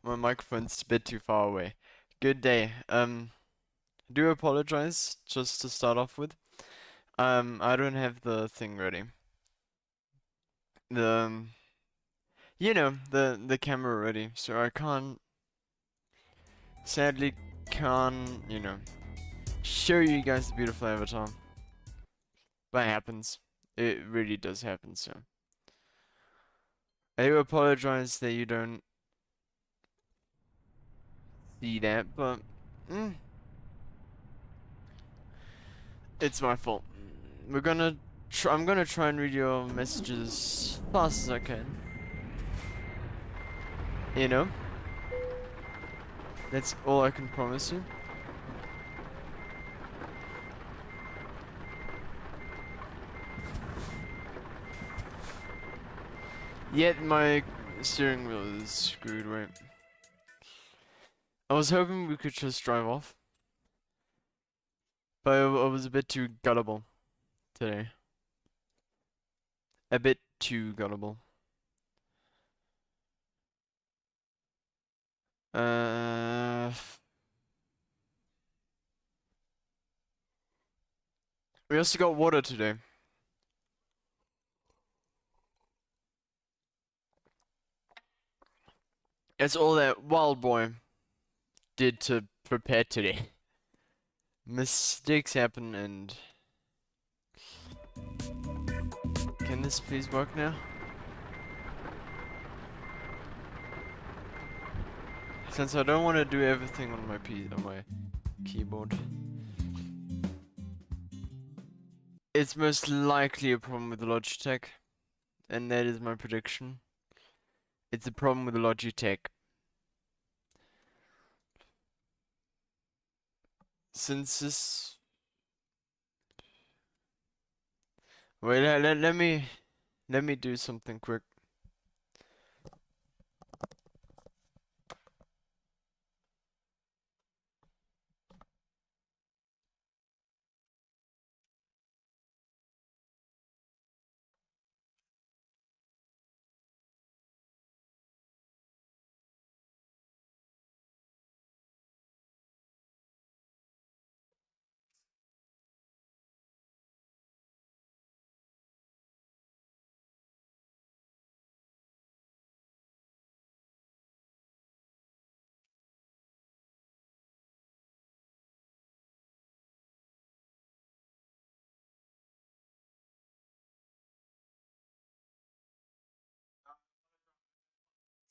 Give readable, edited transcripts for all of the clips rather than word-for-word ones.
My microphone's a bit too far away. Good day. Do apologize just to start off with. I don't have the thing ready. The the camera ready, so I sadly can't, show you guys the beautiful avatar. But it happens. It really does happen, so I do apologize that you don't see that, but mm, it's my fault. I'm gonna try and read your messages as fast as I can. You know? That's all I can promise you. Yet my steering wheel is screwed, right? I was hoping we could just drive off. But I was a bit too gullible today. A bit too gullible. Uh... We also got water today. That's all that wild boy did to prepare today. Mistakes happen and... Can this please work now? Since I don't want to do everything on my keyboard. It's most likely a problem with Logitech, and that is my prediction. It's a problem with Logitech. Since this... Wait, let me do something quick.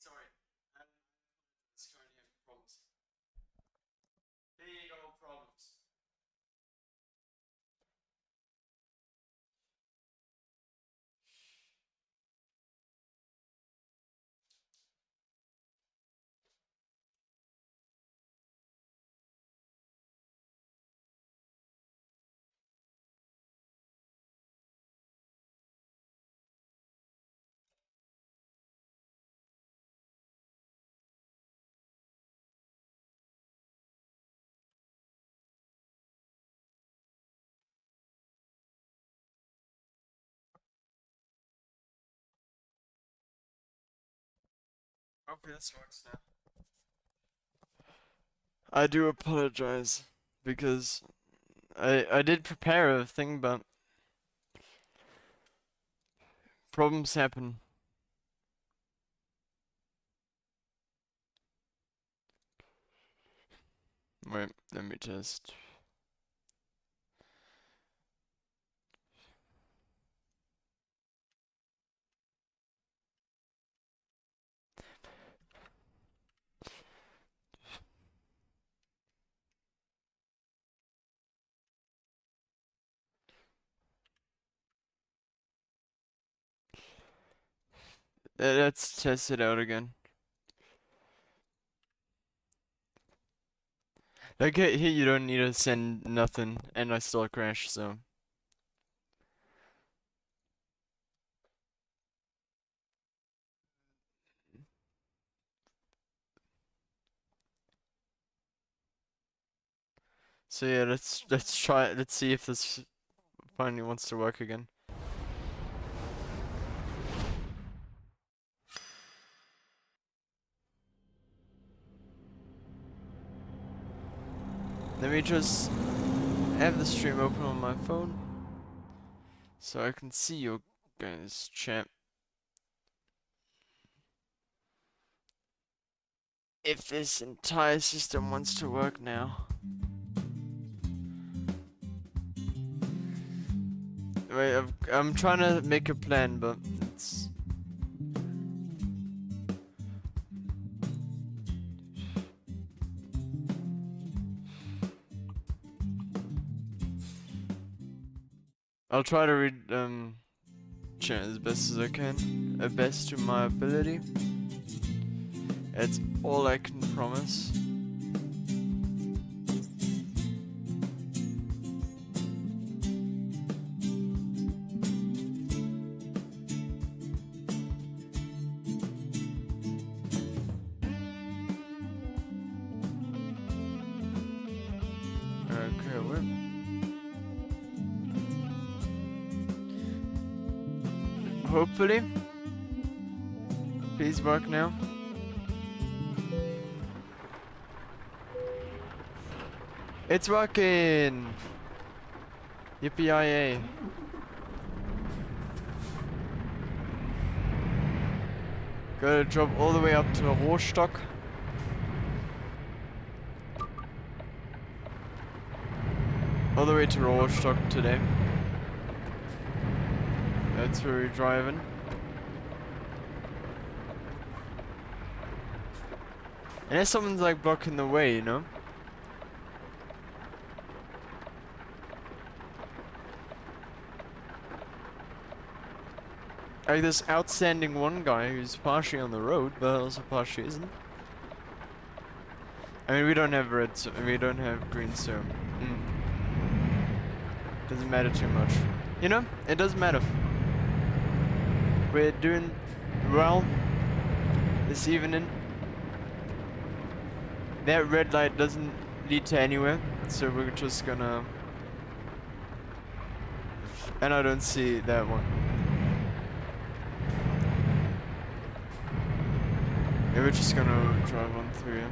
Sorry, it's currently having problems. Big old problems. Okay, this works now. I do apologize because I did prepare everything, but problems happen. Wait, let me just... Let's test it out again. Like here you don't need to send nothing, and I still crash, so... So yeah, let's try it. Let's see if this finally wants to work again. Let me just have the stream open on my phone so I can see your guys' chat. If this entire system wants to work now. Wait, I'm trying to make a plan, but it's... I'll try to read chat as best as I can, best to my ability. That's all I can promise. Okay, wait. Hopefully. Please work now. It's working! Yippee-yi-yay. Gotta drop all the way up to Rostock. All the way to Rostock today. That's where we're driving. Unless someone's like blocking the way, you know? Like this outstanding one guy who's partially on the road, but also partially isn't. I mean, we don't have red, so we don't have green, so doesn't matter too much. You know, it doesn't matter. We're doing well this evening. That red light doesn't lead to anywhere, so we're just gonna... And I don't see that one. Yeah, we're just gonna drive on through here.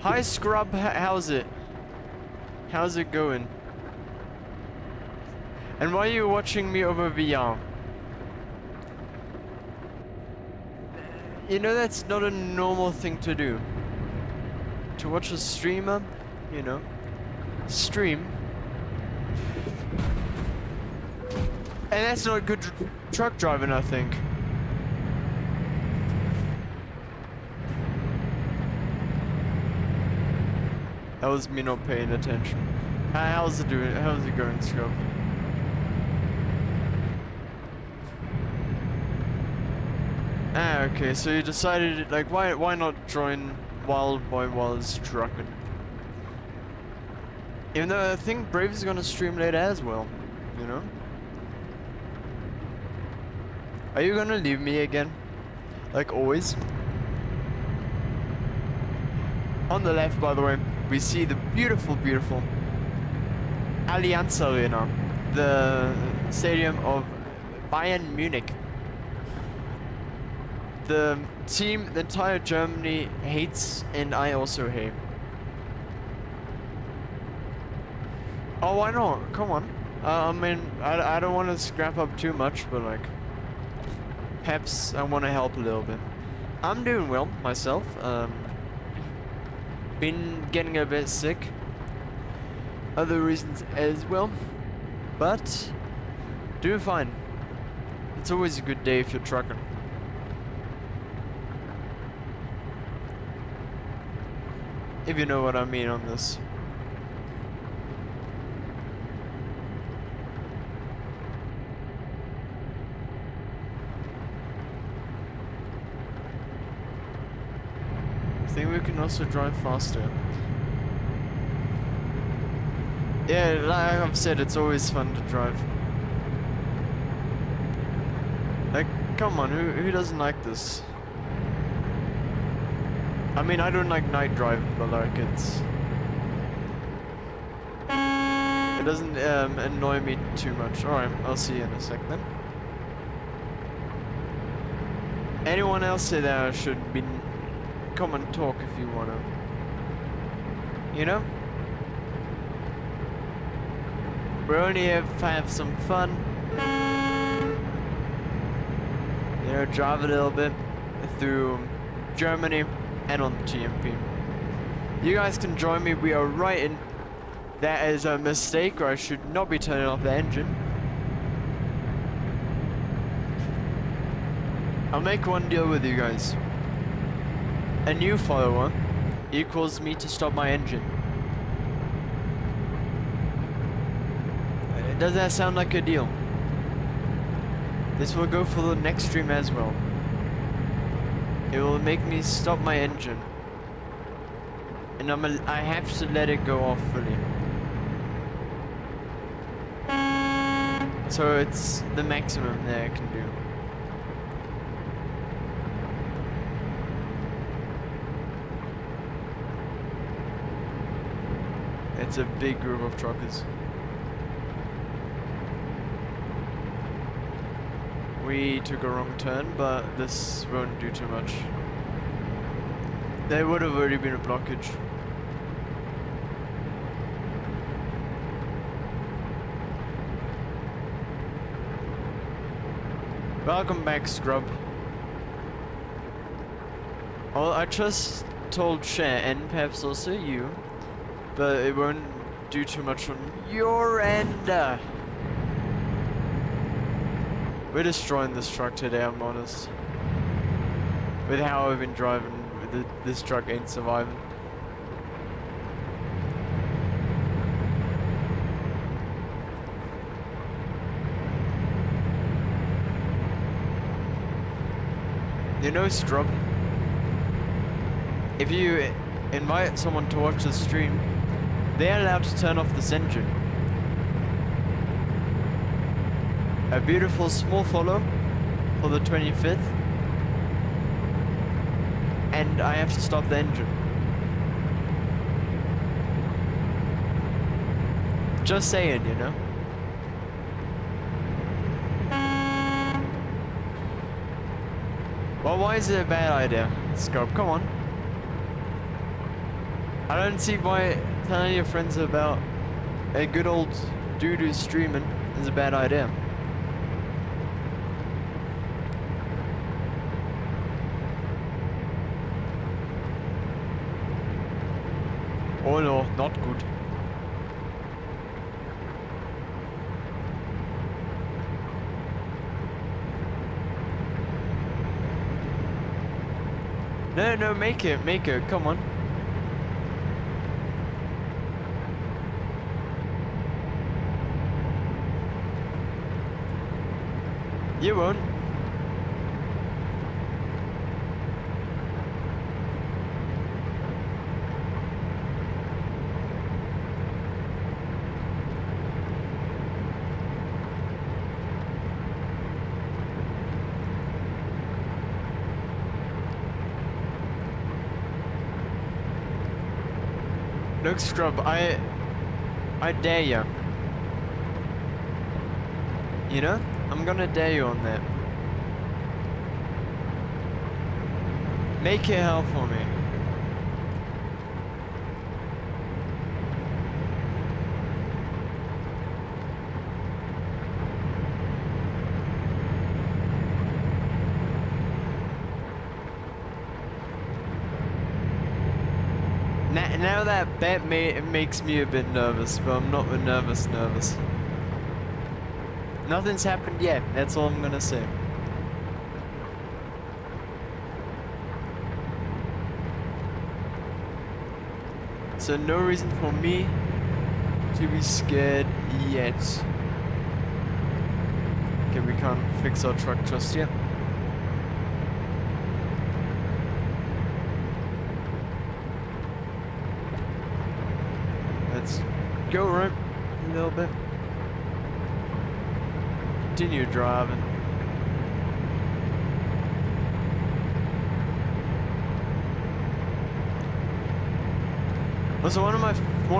Hi Scrub, how's it? How's it going? And why are you watching me over VR? You know that's not a normal thing to do. To watch a streamer, you know, stream. And that's not good truck driving, I think. That was me not paying attention. How's it doing? How's it going, Scrub? Ah, okay, so you decided, like, why not join Wild Boy whilst trucking? Even though I think Brave is gonna stream later as well, you know? Are you gonna leave me again? Like always? On the left, by the way, we see the beautiful, beautiful Allianz Arena, the stadium of Bayern Munich. The team the entire Germany hates, and I also hate. Oh, why not? Come on. I mean, I don't want to scrap up too much, but like, perhaps I want to help a little bit. I'm doing well myself. Been getting a bit sick. Other reasons as well, but doing fine. It's always a good day if you're trucking. If you know what I mean on this. I think we can also drive faster. Yeah, like I've said, it's always fun to drive. Like, come on, who doesn't like this? I mean, I don't like night driving, but like it doesn't annoy me too much. Alright, I'll see you in a sec then. Anyone else there should be come and talk if you wanna. You know? We're only here to have some fun. You know, drive a little bit through Germany and on the TMP. You guys can join me. We are right in. That is a mistake, or I should not be turning off the engine. I'll make one deal with you guys. A new follower equals me to stop my engine. Does that sound like a deal? This will go for the next stream as well. It will make me stop my engine. And I have to let it go off fully. So it's the maximum that I can do. It's a big group of truckers. We took a wrong turn, but this won't do too much. There would have already been a blockage. Welcome back, Scrub. Well, I just told Cher and perhaps also you, but it won't do too much on your end. We're destroying this truck today, I'm honest. With how I've been driving, this truck ain't surviving. You know, Scrub, if you invite someone to watch the stream, they're allowed to turn off this engine. A beautiful small follow for the 25th, and I have to stop the engine. Just saying, you know. Well, why is it a bad idea, Scope? Come on. I don't see why telling your friends about a good old dude who's streaming is a bad idea. Oh no, not good. No, make it, come on. You won't. Look, Scrub, I dare you. You know? I'm gonna dare you on that. Make it hell for me. Now that makes me a bit nervous, but I'm not nervous. Nothing's happened yet, that's all I'm gonna say. So no reason for me to be scared yet. Okay, we can't fix our truck just yet. Let's go right a little bit. Continue driving. Also, one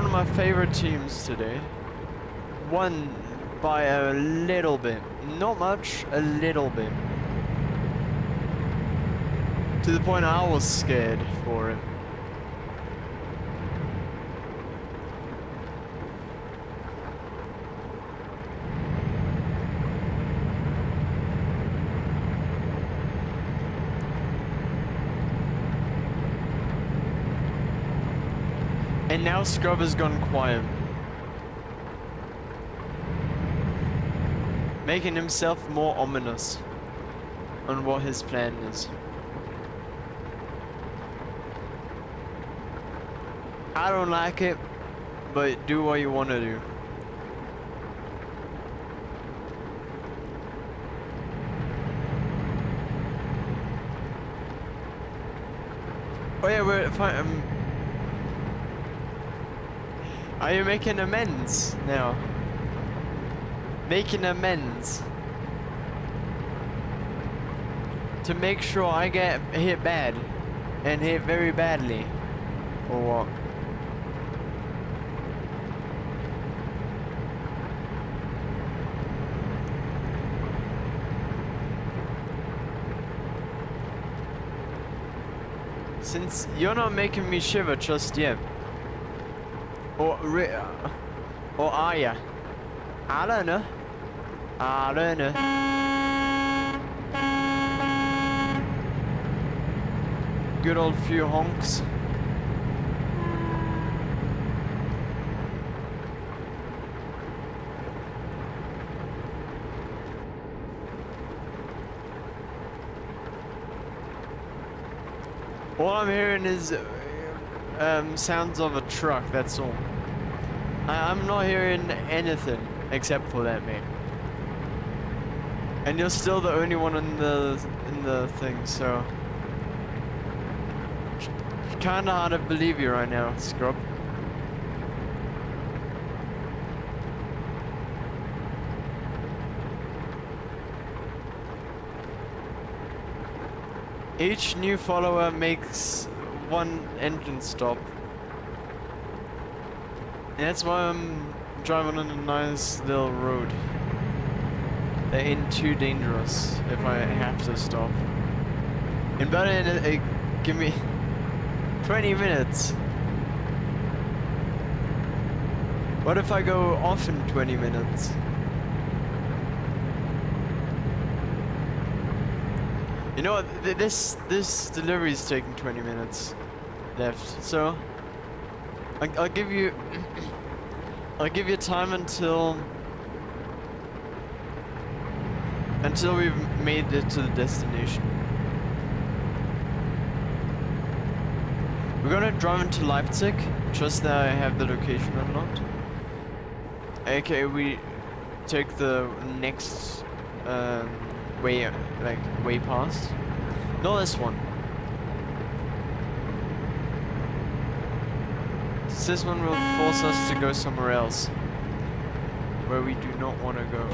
of my favorite teams today won by a little bit, not much, a little bit. To the point I was scared for him. And now Scrub has gone quiet. Making himself more ominous on what his plan is. I don't like it, but do what you want to do. Oh yeah, we're fine. Are you making amends now? Making amends to make sure I get hit bad and hit very badly, or what? Since you're not making me shiver just yet. Or are ya? I don't know. I don't know. Good old few honks. All I'm hearing is sounds of a truck, that's all. I'm not hearing anything except for that, mate. And you're still the only one in the thing, so kinda hard to believe you right now, Scrub. Each new follower makes one engine stop. That's why I'm driving on a nice little road. They ain't too dangerous if I have to stop. And better give me 20 minutes. What if I go off in 20 minutes? You know what? This delivery is taking 20 minutes left, so I'll give you time until we've made it to the destination. We're gonna drive into Leipzig, just that I have the location unlocked. Okay, we take the next way past. No, this one. This one will force us to go somewhere else, where we do not want to go.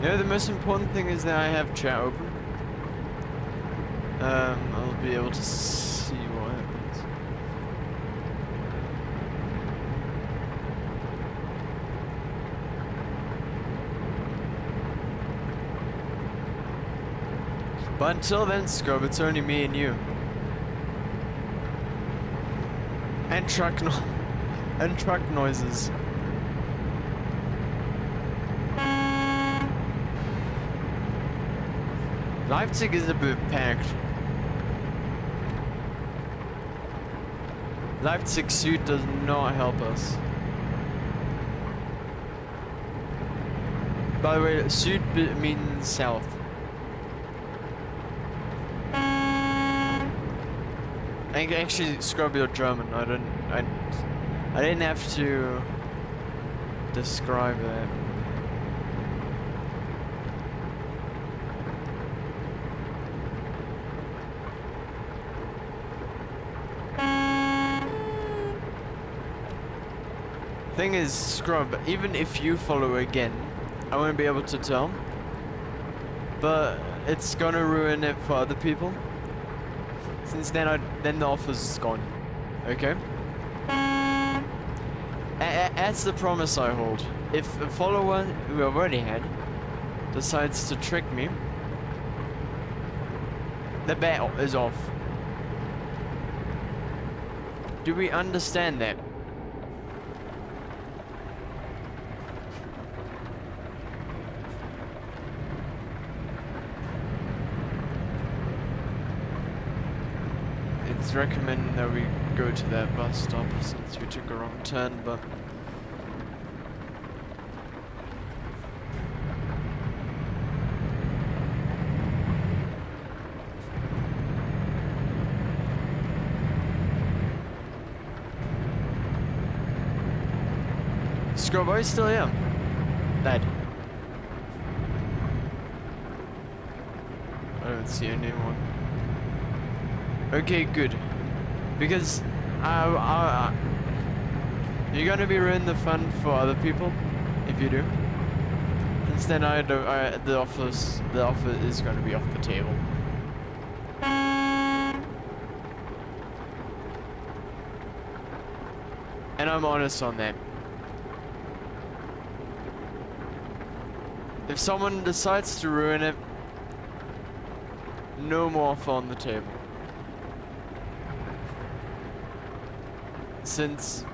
You know, the most important thing is that I have chat open. I'll be able to see what happens. But until then, Scrub, it's only me and you. And truck noises. Leipzig is a bit packed. Leipzig Süd does not help us. By the way, Süd means south. Actually, Scrub, you're German. I didn't have to describe that. Thing is, Scrub, even if you follow again, I won't be able to tell. But it's gonna ruin it for other people. Since then the office is gone. Okay? That's the promise I hold. If a follower who I've already had decides to trick me, the bet is off. Do we understand that? It's recommended that we go to that bus stop since we took a wrong turn, but Scrub, are you still here? Dad. I don't see anyone. Okay, good. Because you're gonna be ruining the fun for other people if you do. Instead, the offer is gonna be off the table. And I'm honest on that. If someone decides to ruin it, no more offer on the table. Since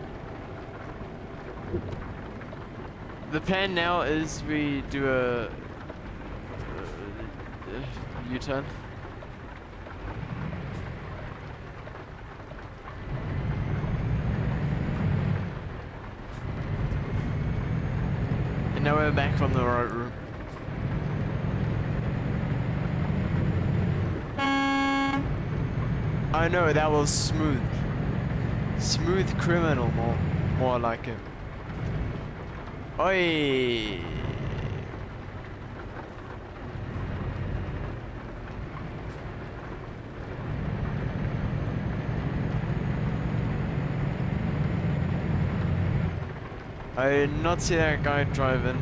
the plan now is we do a U-turn. And now we're back on the right route. I know, that was smooth. Smooth criminal, more like it. Oi! I did not see that guy driving.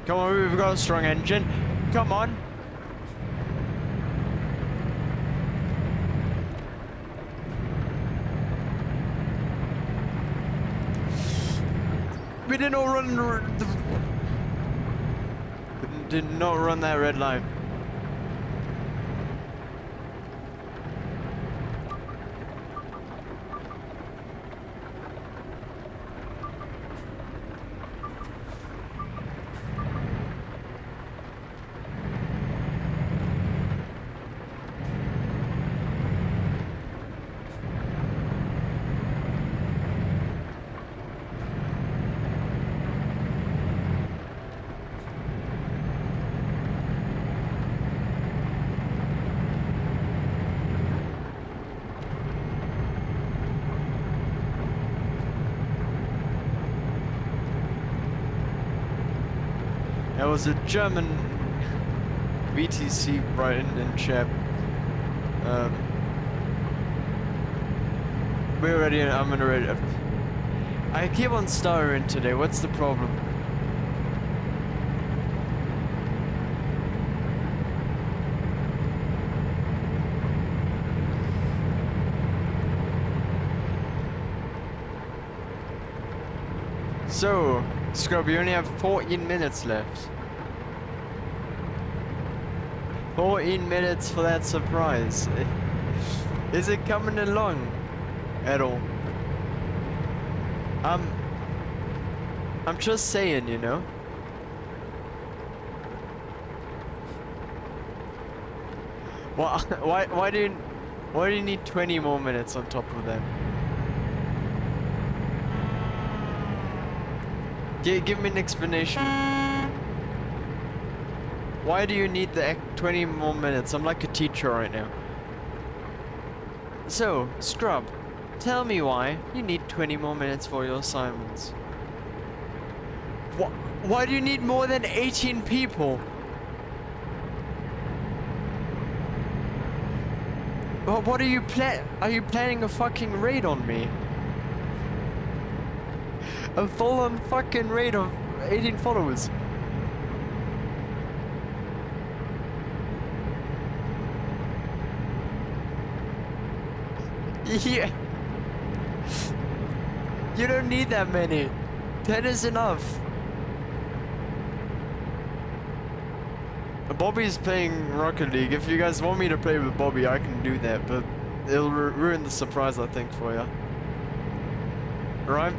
Come on, we've got a strong engine. Come on. We did not run that red line. There was a German VTC right in chat. We're ready. I'm ready. I keep on stuttering today. What's the problem? So, Scrub, you only have 14 minutes left. 14 minutes for that surprise. Is it coming along at all? I'm just saying, you know. Why do you need 20 more minutes on top of that? Give me an explanation. Why do you need the 20 more minutes? I'm like a teacher right now. So, Scrub, tell me why you need 20 more minutes for your assignments. Why do you need more than 18 people? What are you planning a fucking raid on me? A full-on fucking raid of 18 followers. Yeah. You don't need that many. 10 is enough. Bobby's playing Rocket League. If you guys want me to play with Bobby, I can do that, but it'll ruin the surprise, I think, for you. Right?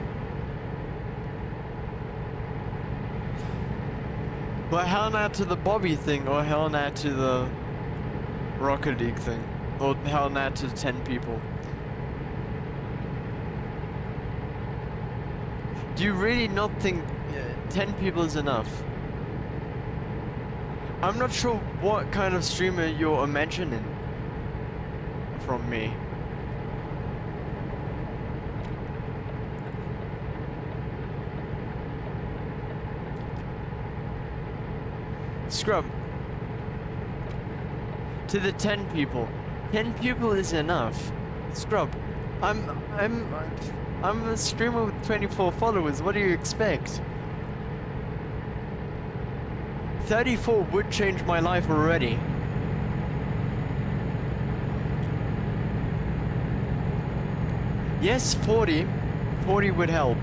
Well, hell nah to the Bobby thing, or hell nah to the Rocket League thing, or hell nah to 10 people. Do you really not think 10 people is enough? I'm not sure what kind of streamer you're imagining from me. Scrub. To the 10 people. 10 people is enough. Scrub. I'm a streamer with 24 followers. What do you expect? 34 would change my life already. Yes, 40. 40 would help.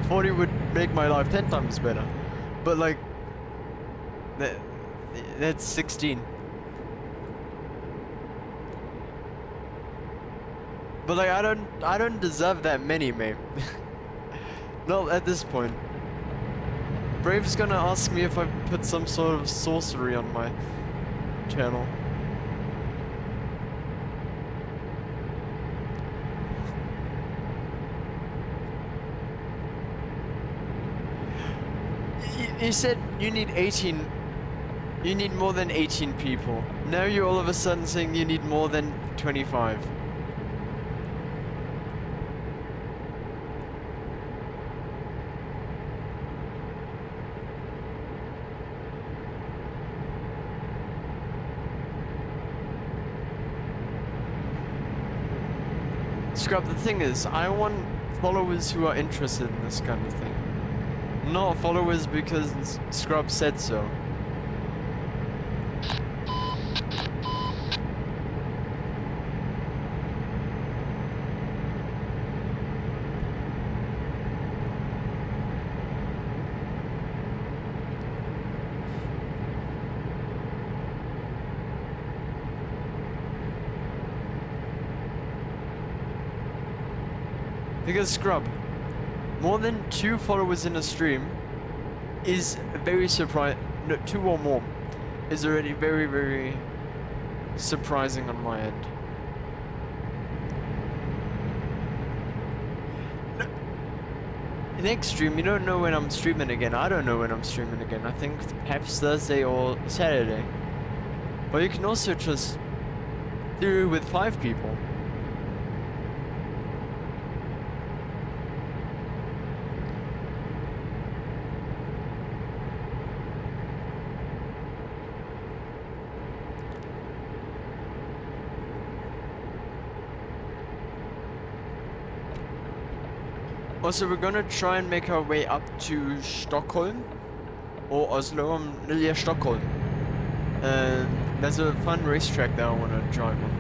40 would make my life 10 times better. But like, that's 16. But like, I don't deserve that many, mate. Not at this point. Brave's gonna ask me if I put some sort of sorcery on my channel. You said you need 18. You need more than 18 people. Now you're all of a sudden saying you need more than 25. Scrub, the thing is, I want followers who are interested in this kind of thing. Not followers because Scrub said so. Because Scrub, more than 2 followers in a stream is very surprising. No, 2 or more is already very, very surprising on my end. No. Next stream, you don't know when I'm streaming again. I don't know when I'm streaming again. I think perhaps Thursday or Saturday. But you can also just do it with 5 people. Also, we're gonna try and make our way up to Stockholm or Oslo. Yeah, Stockholm. There's a fun racetrack that I want to drive on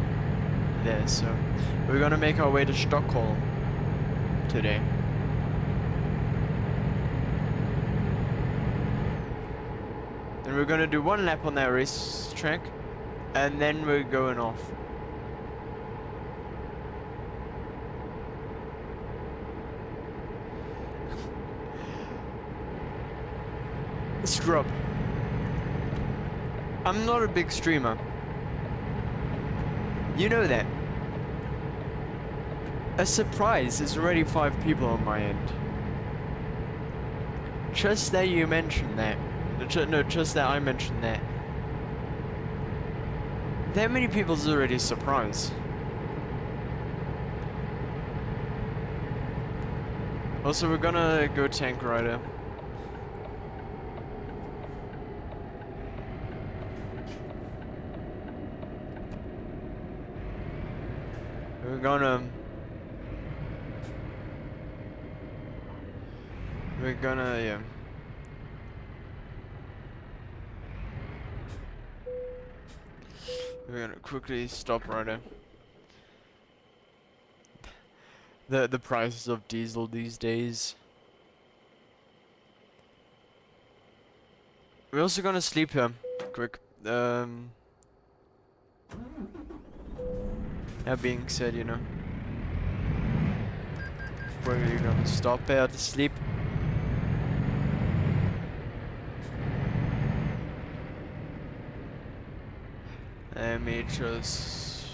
there, so we're gonna make our way to Stockholm today. And we're gonna do 1 lap on that racetrack, and then we're going off. Scrub. I'm not a big streamer. You know that. A surprise is already 5 people on my end. Just that you mentioned that. No, just that I mentioned that. That many people is already a surprise. Also, we're gonna go tank rider. we're gonna, yeah. We're gonna quickly stop right there. The prices of diesel these days. We're also gonna sleep here, quick. That being said, you know, we're gonna stop here to sleep. Let me just...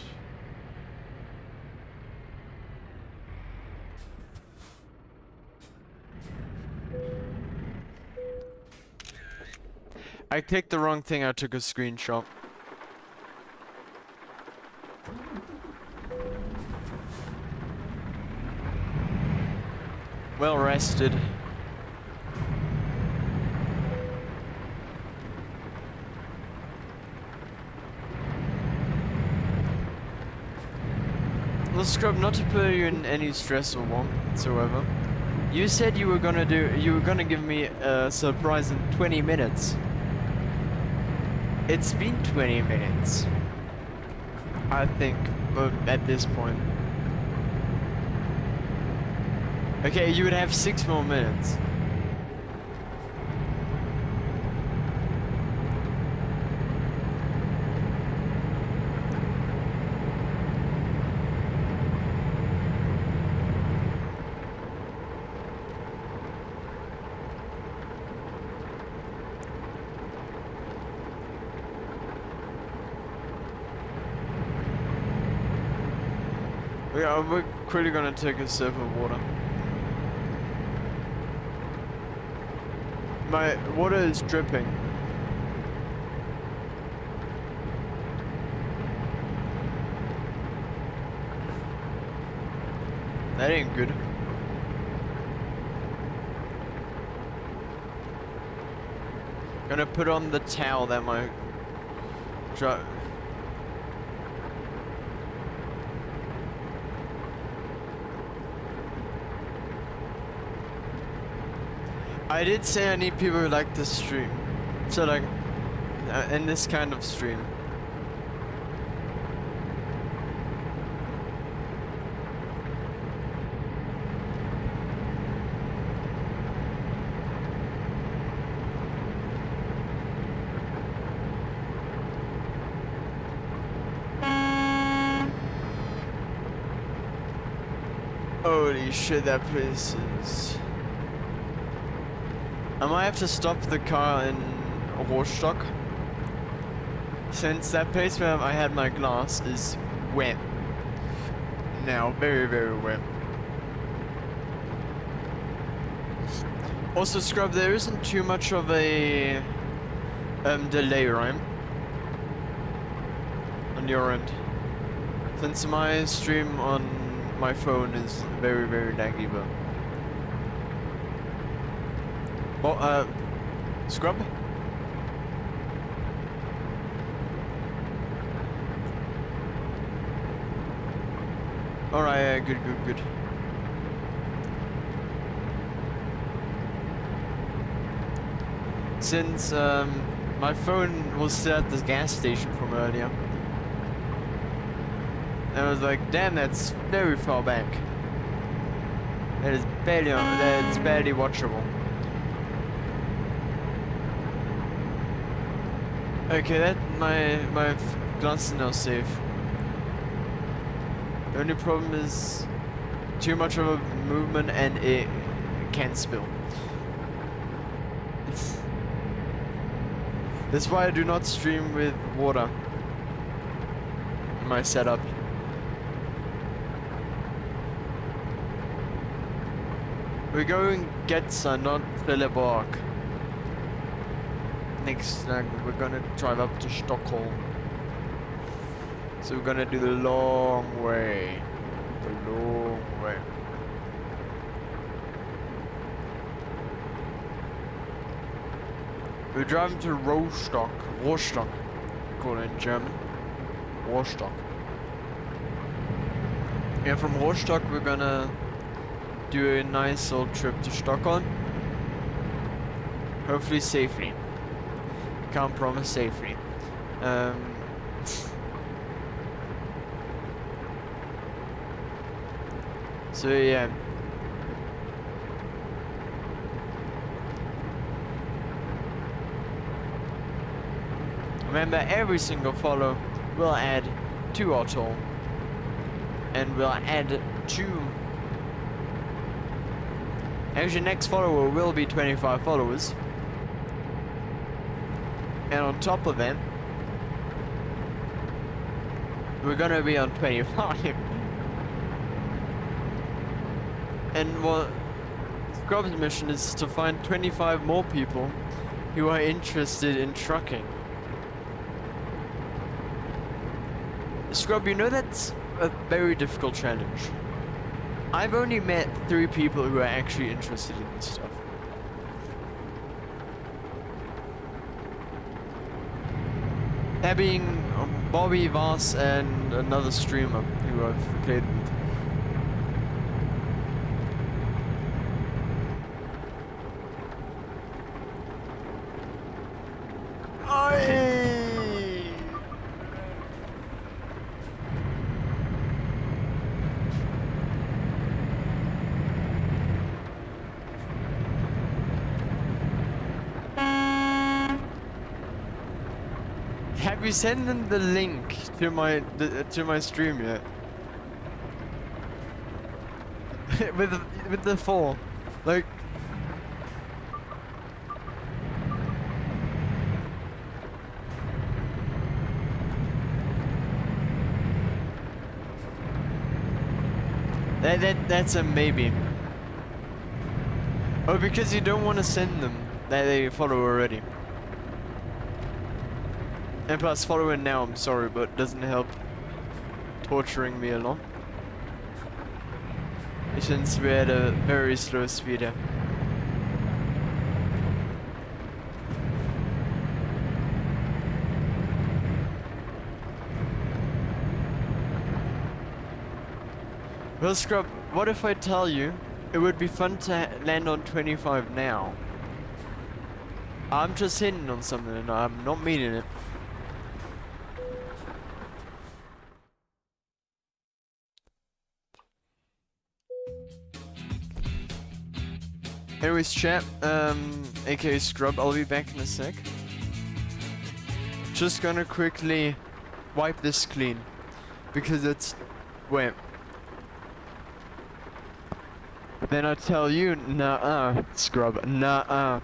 I clicked the wrong thing, I took a screenshot. Well rested. Well, Scrub, not to put you in any stress or whatsoever. You said you were gonna give me a surprise in 20 minutes. It's been 20 minutes. I think, but at this point. Okay, you would have 6 more minutes. Yeah, we're quickly gonna take a sip of water. My water is dripping. That ain't good. Gonna put on the towel that my I did say I need people who like this stream. So like, in this kind of stream. Holy shit, that place is... I might have to stop the car in Rostock, since that place where I had my glass is wet. Now, very, very wet. Also, Scrub, there isn't too much of a delay, right? On your end. Since my stream on my phone is very, very laggy, but... Oh, Scrub? Alright, good, good, good. Since, my phone was still at the gas station from earlier. And I was like, damn, that's very far back. That's barely watchable. Okay, that my glass is now safe. The only problem is too much of a movement and it can spill. That's why I do not stream with water in my setup. We're going Getza, not Trelleborg. Next, we're gonna drive up to Stockholm. So we're gonna do the long way. The long way. We're driving to Rostock. Rostock. Call it in German. Rostock. And from Rostock we're gonna do a nice old trip to Stockholm. Hopefully safely. Can't promise safely. So yeah. Remember, every single follow will add to our toll. And will add to... Actually, next follower will be 25 followers. And on top of that, we're gonna be on 25. And what Scrub's mission is to find 25 more people who are interested in trucking. Scrub, you know that's a very difficult challenge. I've only met 3 people who are actually interested in this stuff. That being Bobby, Voss, and another streamer who I've played with. Have you sent them the link to my stream yet? with the 4, like. That's a maybe. Oh, because you don't want to send them that they follow already. And plus, following now, I'm sorry, but it doesn't help torturing me along. Since we're at a very slow speed here. Well, Scrub, what if I tell you it would be fun to land on 25 now? I'm just hinting on something and I'm not meaning it. Anyways, chat, aka Scrub, I'll be back in a sec. Just gonna quickly wipe this clean. Because it's... wait. Then I tell you, nah-uh, Scrub, nah-uh.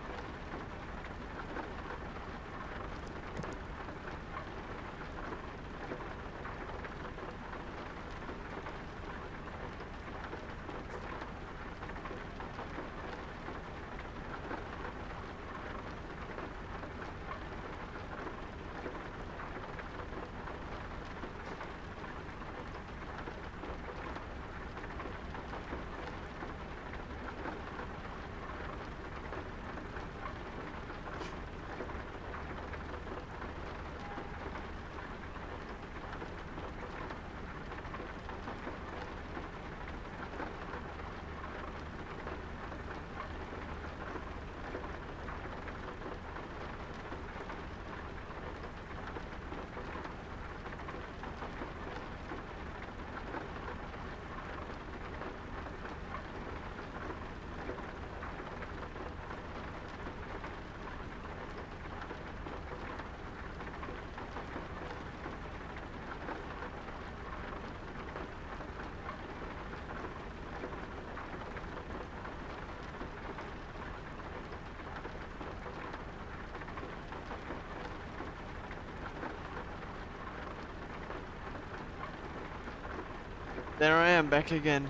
There I am, back again.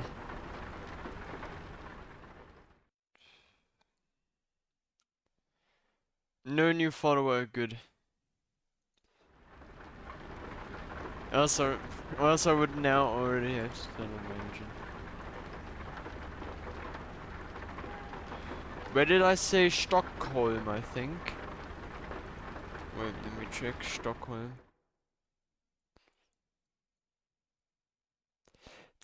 No new follower, good. Else I would now already have done a mention. Where did I say Stockholm, I think? Wait, let me check. Stockholm.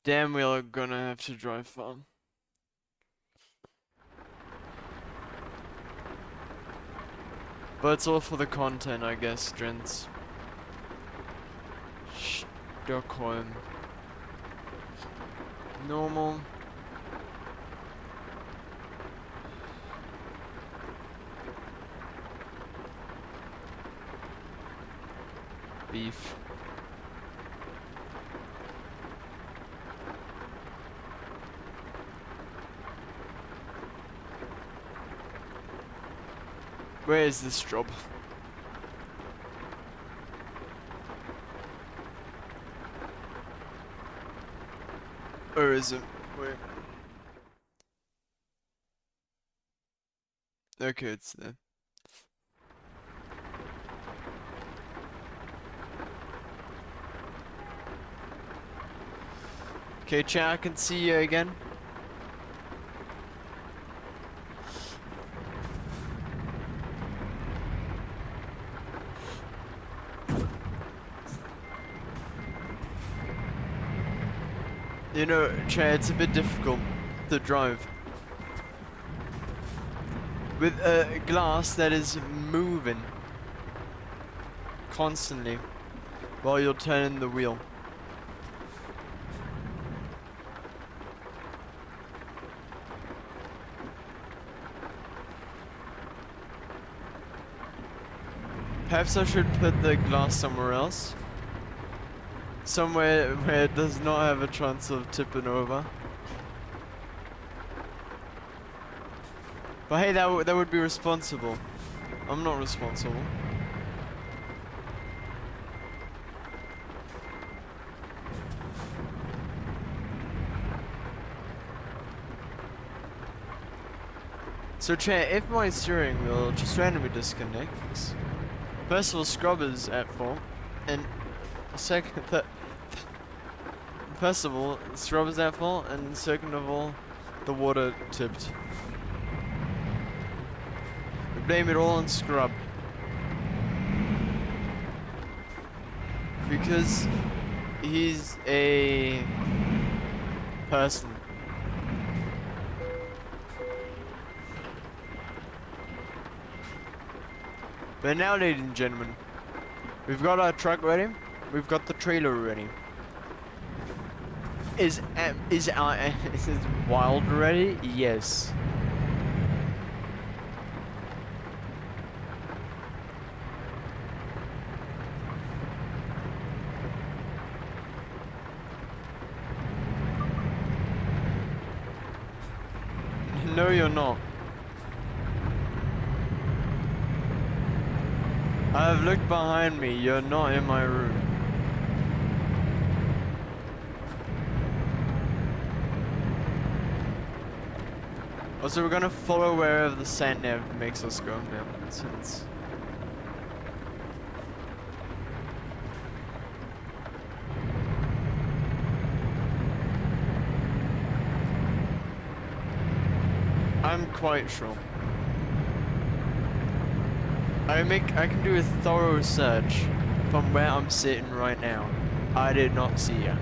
Damn, we are gonna have to drive far. But it's all for the content, I guess, gents. Stockholm. Normal. Beef. Where is this job? Or is it? Wait. Okay, it's there. Okay, chat, I can see you again. You know, chat, it's a bit difficult to drive with a glass that is moving constantly while you're turning the wheel. Perhaps I should put the glass somewhere else. Somewhere where it does not have a chance of tipping over. But hey, that would be responsible. I'm not responsible. So chat, if my steering wheel just randomly disconnects, first of all, scrub is at fault, and second, first of all, scrub is at fault, and second of all, the water tipped. We blame it all on scrub. Because he's a person. But now, ladies and gentlemen, we've got our truck ready. We've got the trailer ready. Is it wild ready? Yes. No, you're not. I've looked behind me. You're not in my room. Also, we're gonna follow wherever the sat nav makes us go now, since I'm quite sure. I can do a thorough search from where I'm sitting right now. I did not see ya.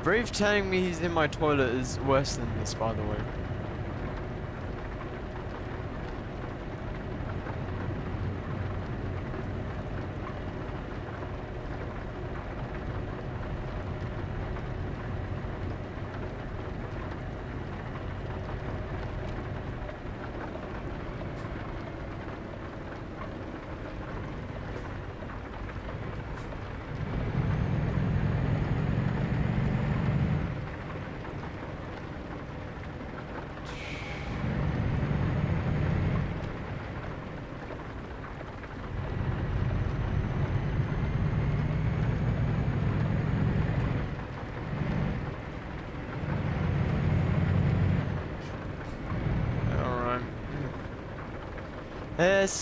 Brave telling me he's in my toilet is worse than this, by the way.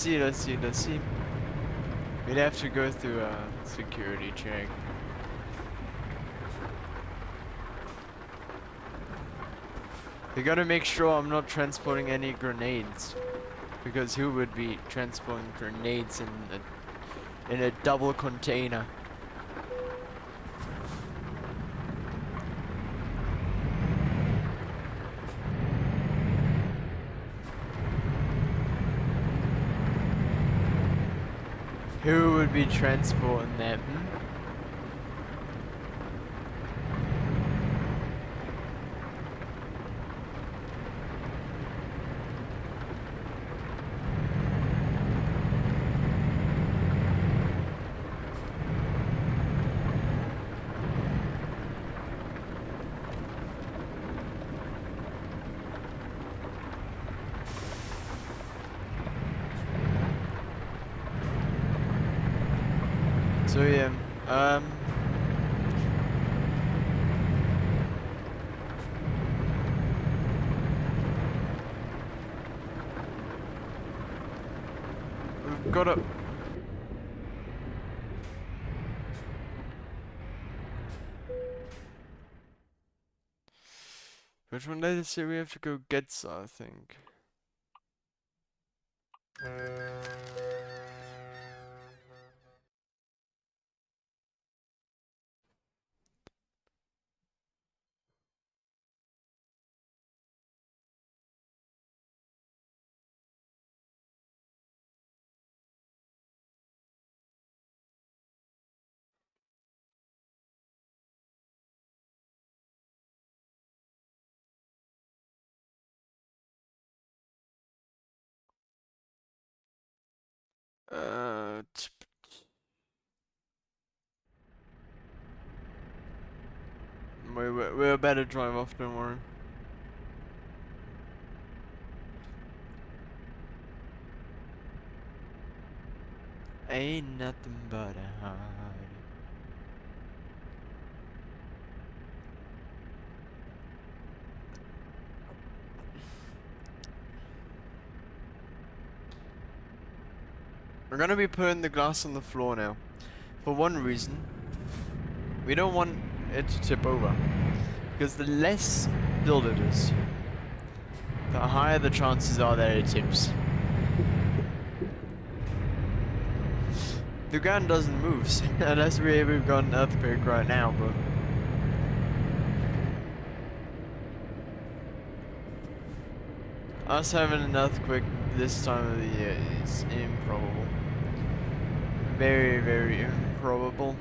Let's see. We'd have to go through a security check. We gotta make sure I'm not transporting any grenades. Because who would be transporting grenades in a in a double container. Who would be transporting that? So yeah, we've got to. Which one did it say we have to go get, I think. We're about to drive off, don't worry. Ain't nothing but a heart. We're gonna be putting the glass on the floor now. For one reason, we don't want it to tip over. Because the less filled it is, the higher the chances are that it tips. The ground doesn't move, so unless we've got an earthquake right now, but... Us having an earthquake this time of the year is improbable. Very, very improbable.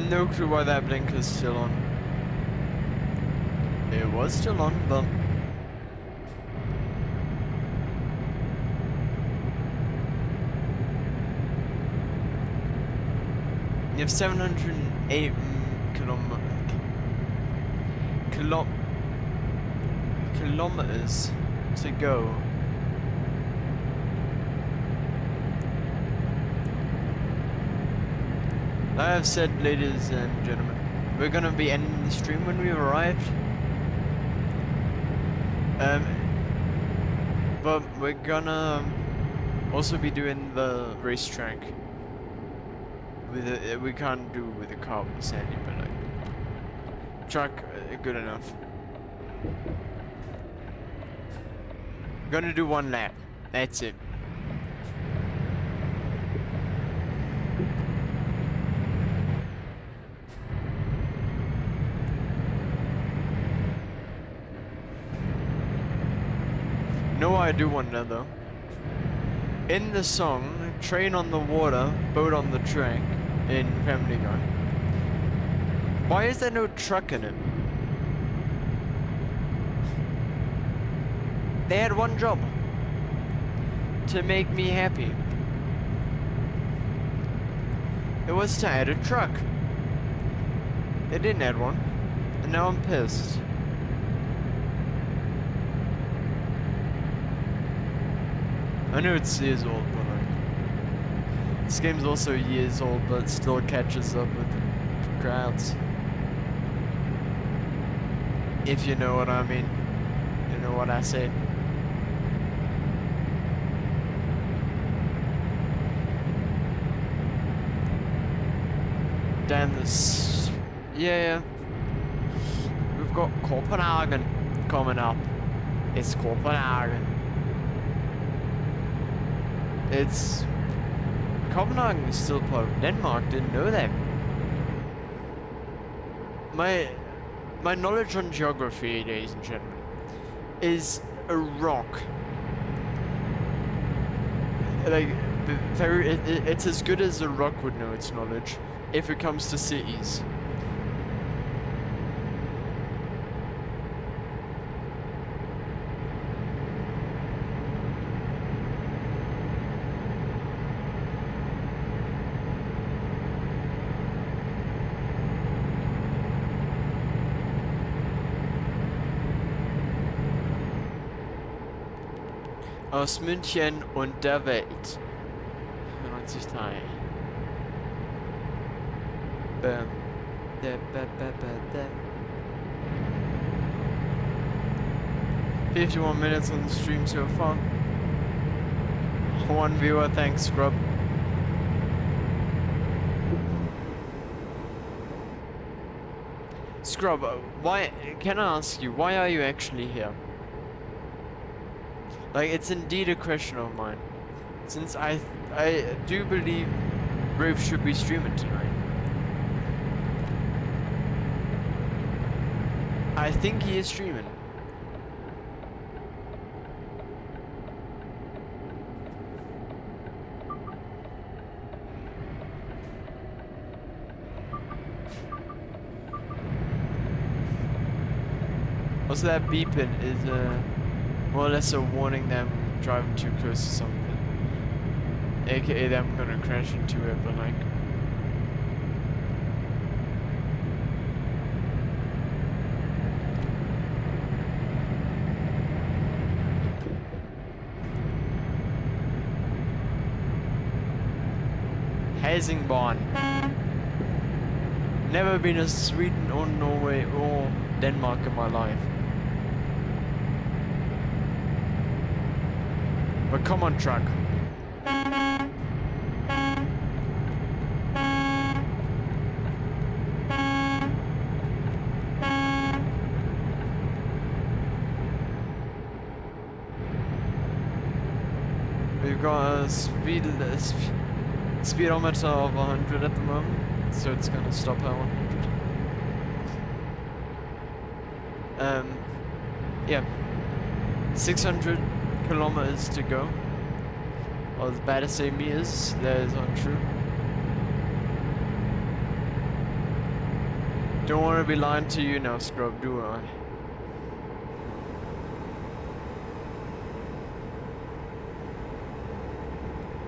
No clue why that blinker's still on. It was still on, but... You have 708 kilometers to go. Like I've said, ladies and gentlemen, we're gonna be ending the stream when we've arrived. But we're gonna also be doing the racetrack. With we can't do with a car with Sandy, but like truck, good enough. We're gonna do one lap. That's it. No, I do want to though. In the song, train on the water, boat on the track, in Family Guy, why is there no truck in it? They had one job. To make me happy. It was to add a truck. They didn't add one. And now I'm pissed. I know it's years old, but like... This game's also years old, but still catches up with the crowds. If you know what I mean. You know what I say. Damn this. Yeah. We've got Copenhagen coming up. It's Copenhagen. It's... Copenhagen is still part of Denmark, didn't know that. My knowledge on geography, ladies and gentlemen, is a rock. Like, it's as good as a rock would know its knowledge if it comes to cities. Aus München und der Welt. 93. Bam. Da, ba, ba, ba, da. 51 minutes on the stream so far. One viewer, thanks, Scrub. Scrub, why? Can I ask you, why are you actually here? Like, it's indeed a question of mine. Since I do believe Rave should be streaming tonight. I think he is streaming. Also, that beeping is more or less a warning them driving too close to something. AKA them gonna crash into it, but like... Helsingborg. Never been to Sweden or Norway or Denmark in my life. But come on, truck. We've got a speedometer of 100 at the moment, so it's gonna stop at 100. Yeah, 600 kilometers to go. I was about to say meters, that is untrue. Don't want to be lying to you now, Scrub, do I?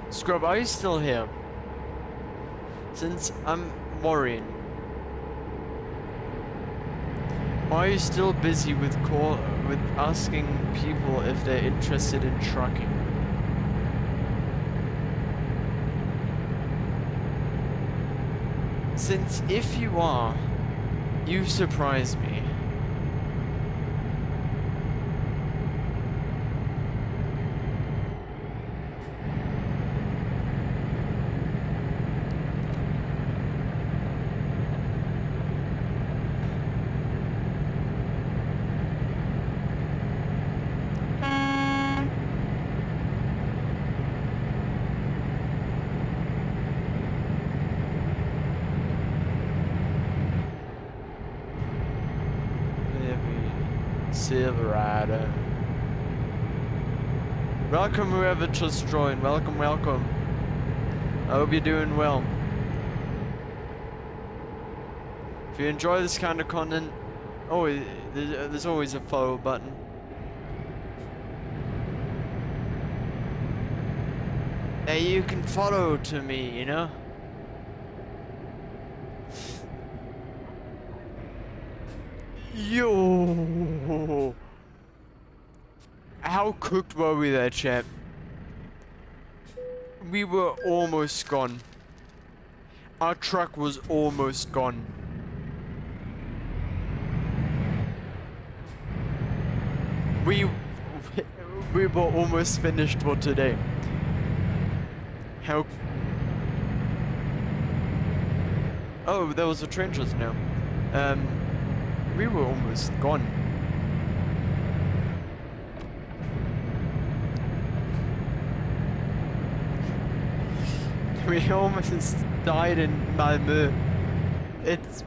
Scrub, are you still here? Since I'm worrying. Or are you still busy with asking people if they're interested in trucking? Since if you are, you surprise me. Silverado. Welcome whoever just joined. Welcome, welcome. I hope you're doing well. If you enjoy this kind of content, oh, there's always a follow button. Hey, you can follow to me, you know? Yo! How cooked were we there, chap? We were almost gone. Our truck was almost gone. We we were almost finished for today. How? Oh, there was a train just now. We were almost gone. We almost died in Malmö. It's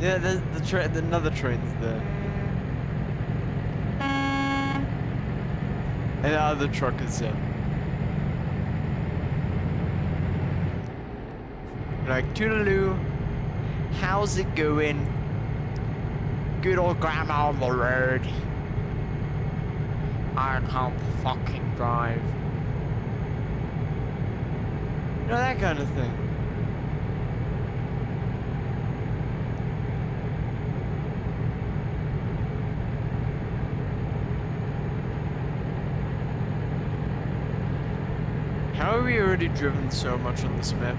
yeah, another train's there. And the other truck is there. Like, toodaloo, how's it going? Good old grandma on the road. I can't fucking drive. You know, that kind of thing. How have we already driven so much on this map?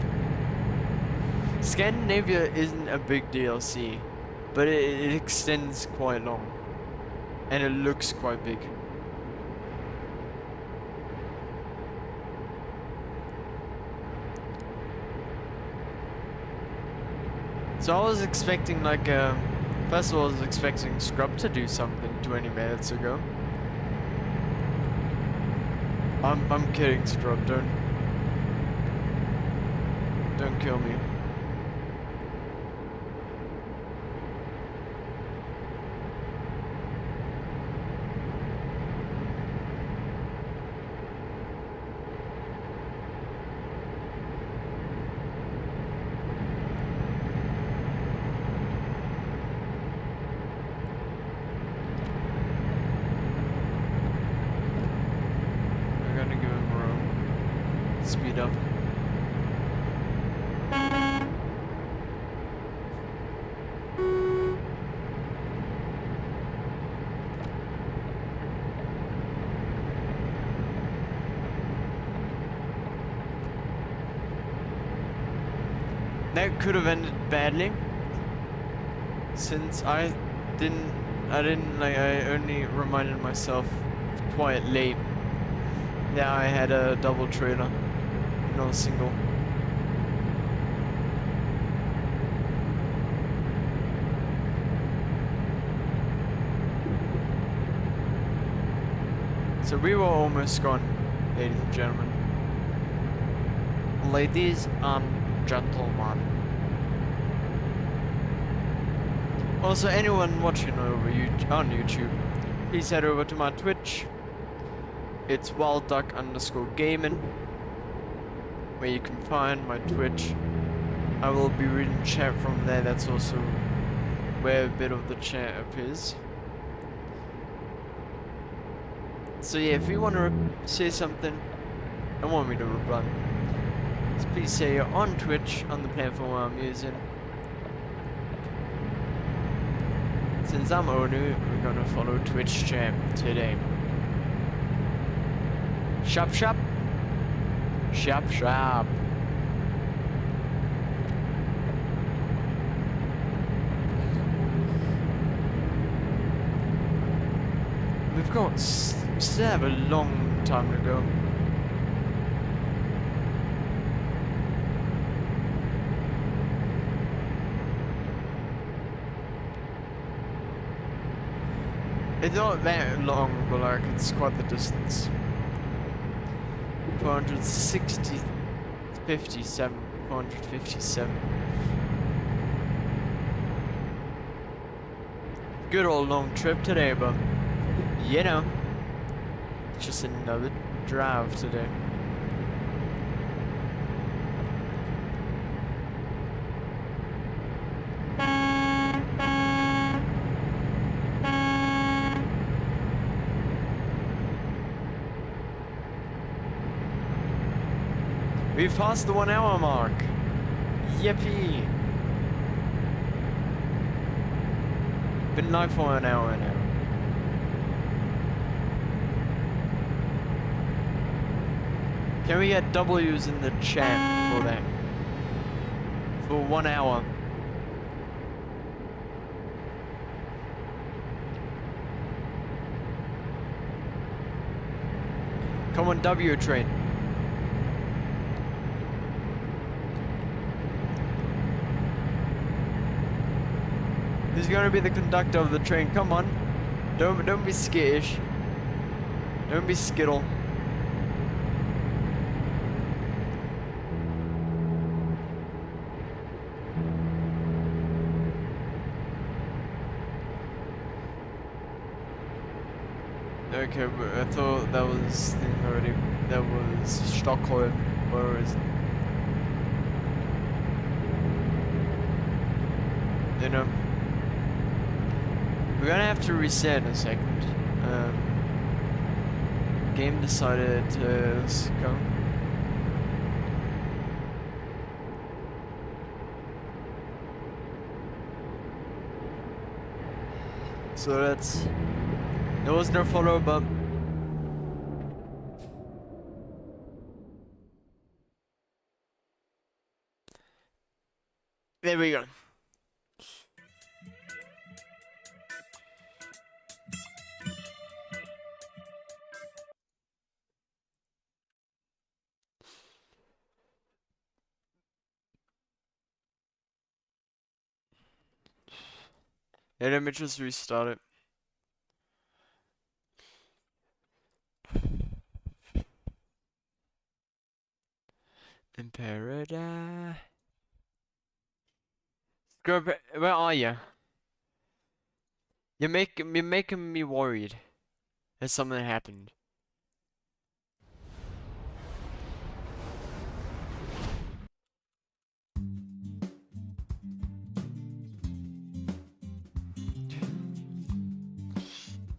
Scandinavia isn't a big DLC, but it extends quite long. And it looks quite big. So I was expecting like first of all I was expecting Scrub to do something 20 minutes ago. I'm kidding, Scrub, don't kill me. Speed up. That could have ended badly, since I only reminded myself quite late that I had a double trailer. No single. So we were almost gone, ladies and gentlemen. Ladies and gentlemen. Also, anyone watching over on YouTube, please head over to my Twitch. It's wildduck_gaming. Where you can find my Twitch. I will be reading chat from there. That's also where a bit of the chat appears. So yeah, if you want to say something and want me to reply, so please say you're on Twitch on the platform I'm using. Since I'm owner, we're gonna follow Twitch chat today. Shop shop. Shop shop. We've got still have a long time to go. It's not that long, but like it's quite the distance. 457. Good old long trip today, but you know, it's just another drive today. We've passed the 1 hour mark. Yippee! Been live for an hour now. Can we get W's in the chat for that? For 1 hour. Come on, W train. He's gonna be the conductor of the train. Come on. Don't be skittish. Don't be skittle. Okay, but I thought that was thing already. That was Stockholm. Where is? You know, we're gonna have to reset in a second. Game decided to go. So that's. There was no follow up. There we go. Yeah, let me just restart it. In paradise. Scrub, where are you? You're making me worried that something happened.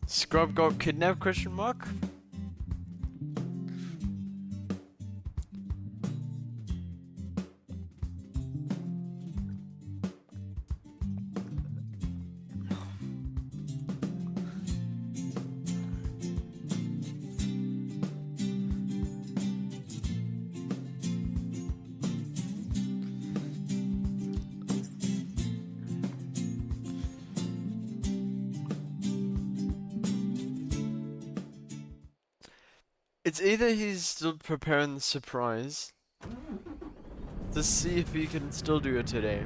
Scrub got kidnapped? Question mark. It's either he's still preparing the surprise to see if he can still do it today.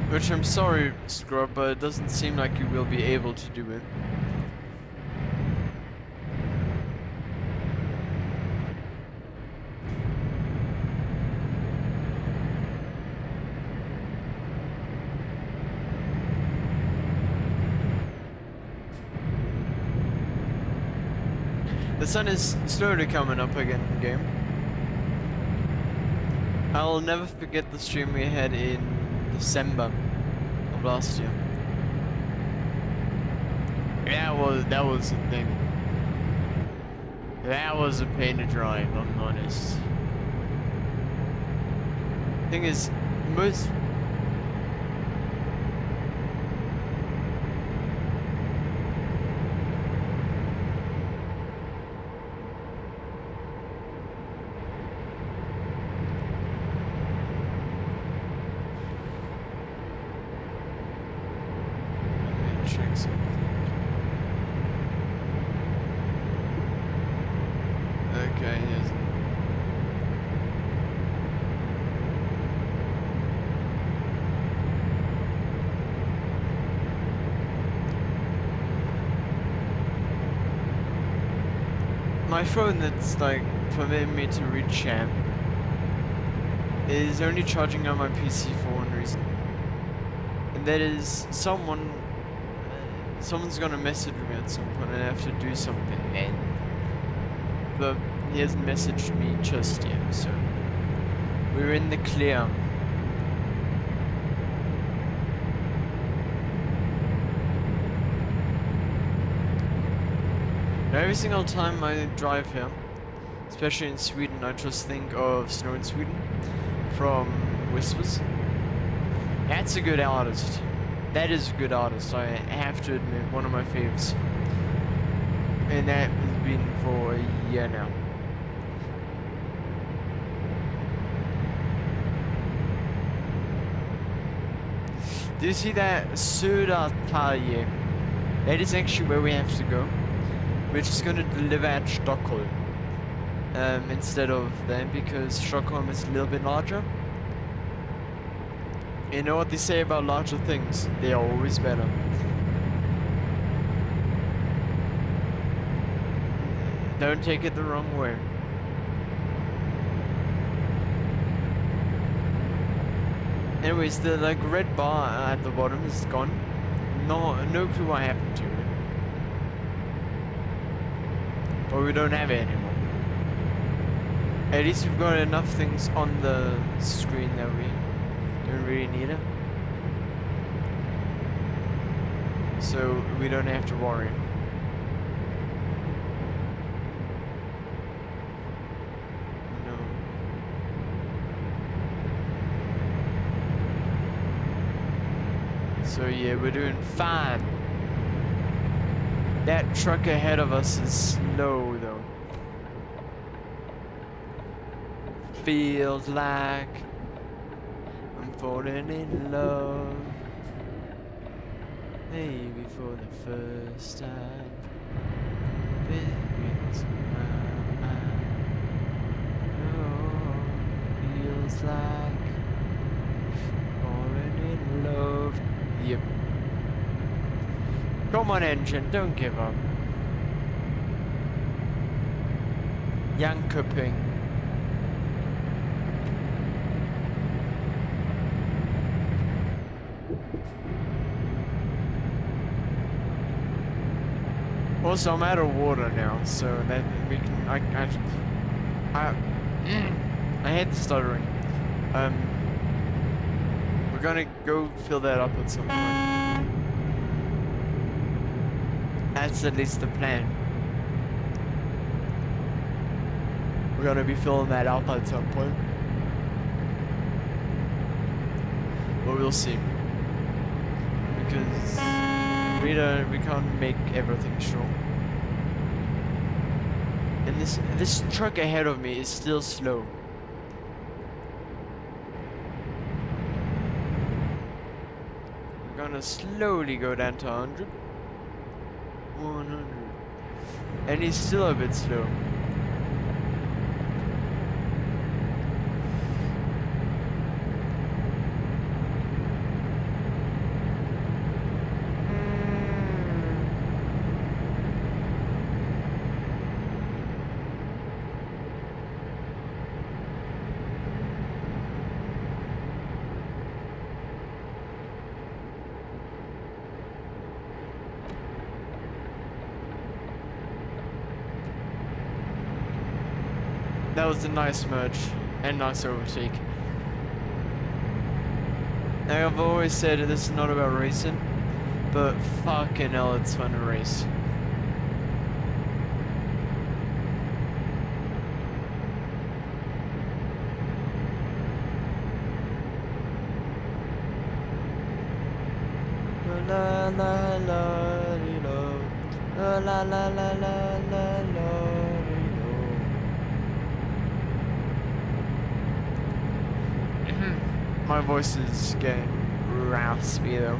Which I'm sorry, Scrub, but it doesn't seem like you will be able to do it. The sun is slowly coming up again in game. I'll never forget the stream we had in December of last year. That was the thing. That was a pain to drive, I'm honest. Thing is, most my phone that's like permitting me to read champ is only charging on my PC for one reason, and that is someone's gonna message me at some point and I have to do something, but he hasn't messaged me just yet, so we're in the clear. Every single time I drive here, especially in Sweden, I just think of Snow in Sweden from Whispers. That's a good artist. That is a good artist, I have to admit, one of my faves. And that has been for a year now. Do you see that Södertälje? That is actually where we have to go. We're just gonna deliver at Stockholm. Instead of them, because Stockholm is a little bit larger. You know what they say about larger things? They are always better. Don't take it the wrong way. Anyways, the like red bar at the bottom is gone. No clue what happened to it. But we don't have it anymore. At least we've got enough things on the screen that we don't really need it. So we don't have to worry. No. So yeah, we're doing fine. That truck ahead of us is slow though. Feels like I'm falling in love, maybe for the first time. Baby's my mind. Oh, feels like falling in love. Yep. Come on, engine, don't give up. Jönköping. Also, I'm out of water now, so that we can. I hate the stuttering. We're gonna go fill that up at some point. That's at least the plan. We're gonna be filling that up at some point. But we'll see. Because we can't make everything sure. And this truck ahead of me is still slow. We're gonna slowly go down to 100. 100. And he's still a bit slow. That was a nice merge and nice overtake. Now, I've always said this is not about racing, but fucking hell, it's fun to race. La la la lo, la la la la la lo. My voice is getting raspy though.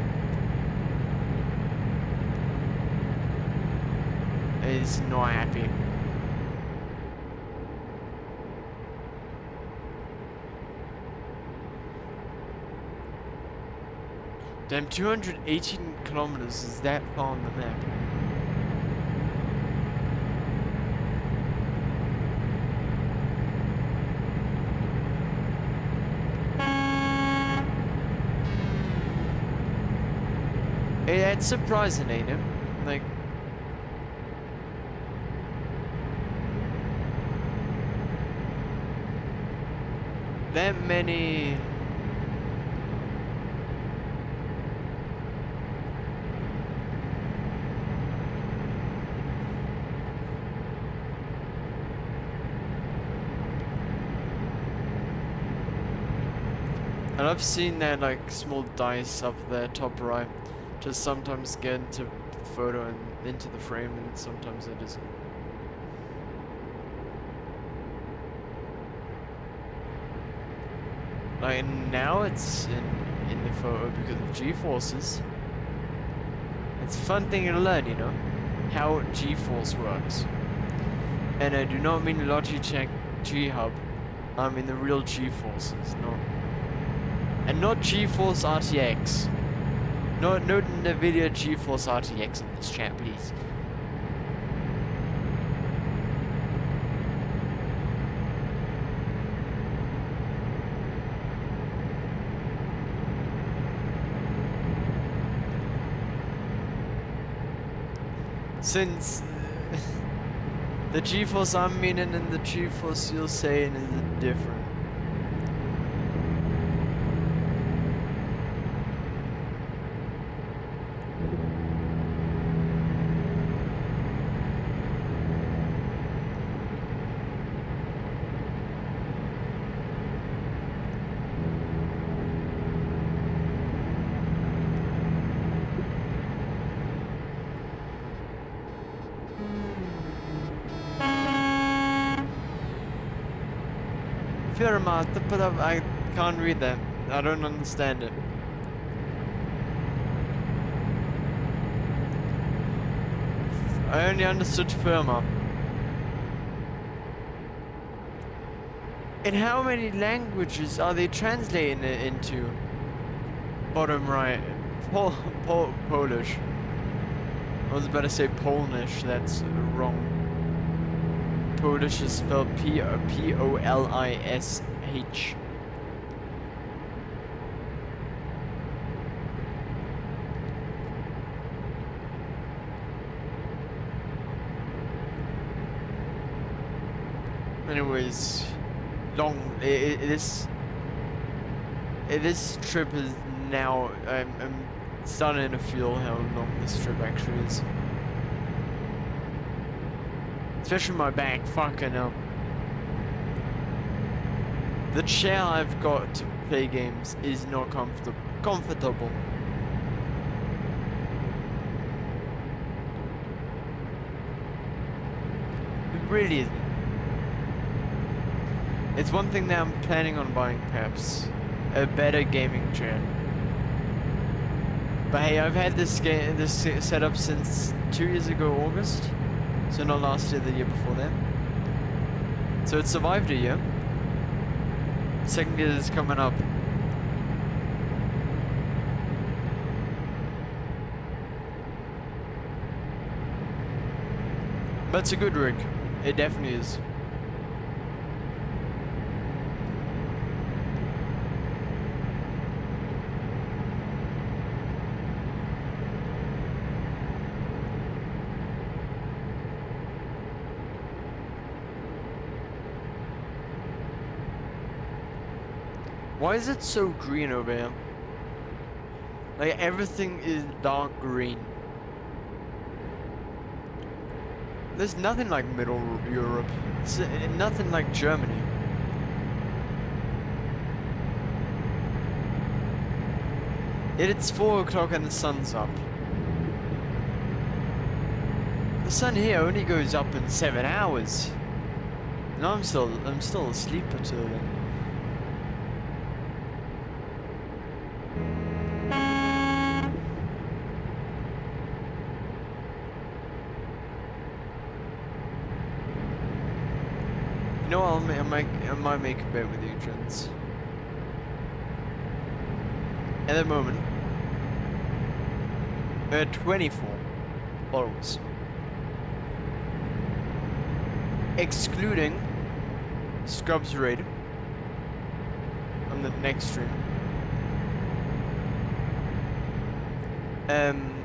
It's not happy. Damn, 218 kilometers is that far on the map. It's surprising, ain't it? Like, that many. And I've seen that like small dice up there top right just sometimes get into the photo and into the frame, and sometimes it isn't. Like now it's in in the photo because of G-forces. It's a fun thing to learn, you know, how G-force works. And I do not mean Logitech G-Hub. I mean the real G-forces, and not GeForce RTX. No NVIDIA GeForce RTX in this chat, please. Since the GeForce I'm meaning and the GeForce you're saying is different. But I can't read that. I don't understand it. I only understood firma. In how many languages are they translating it into? Bottom right. Polish. I was about to say Polnish, that's wrong. Polish is spelled Polish. Anyways, this trip is now, I'm starting to feel how long this trip actually is. Especially my back, fucking hell. The chair I've got to play games is not comfortable. It really isn't. It's one thing that I'm planning on buying, perhaps a better gaming chair. But hey, I've had this setup since 2 years ago, August. So not last year, the year before that. So it survived a year. Second year is coming up. But it's a good rig. It definitely is. Why is it so green over here? Like everything is dark green. There's nothing like Middle Europe. It's nothing like Germany. It's 4 o'clock and the sun's up. The sun here only goes up in 7 hours. And I'm still asleep until then. You know what, I might make a bet with you, gents. At the moment, we're at 24 followers. Excluding Scrubs Raid on the next stream.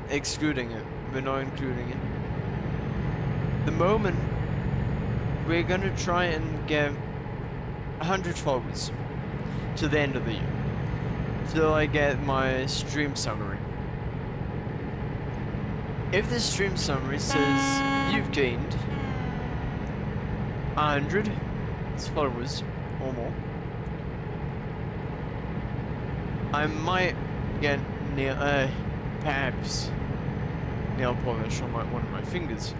Excluding it. We're not including it. The moment we're gonna try and get 100 followers to the end of the year. Till I get my stream summary. If the stream summary says you've gained 100 followers or more, I might get perhaps nail polish on one of my fingers.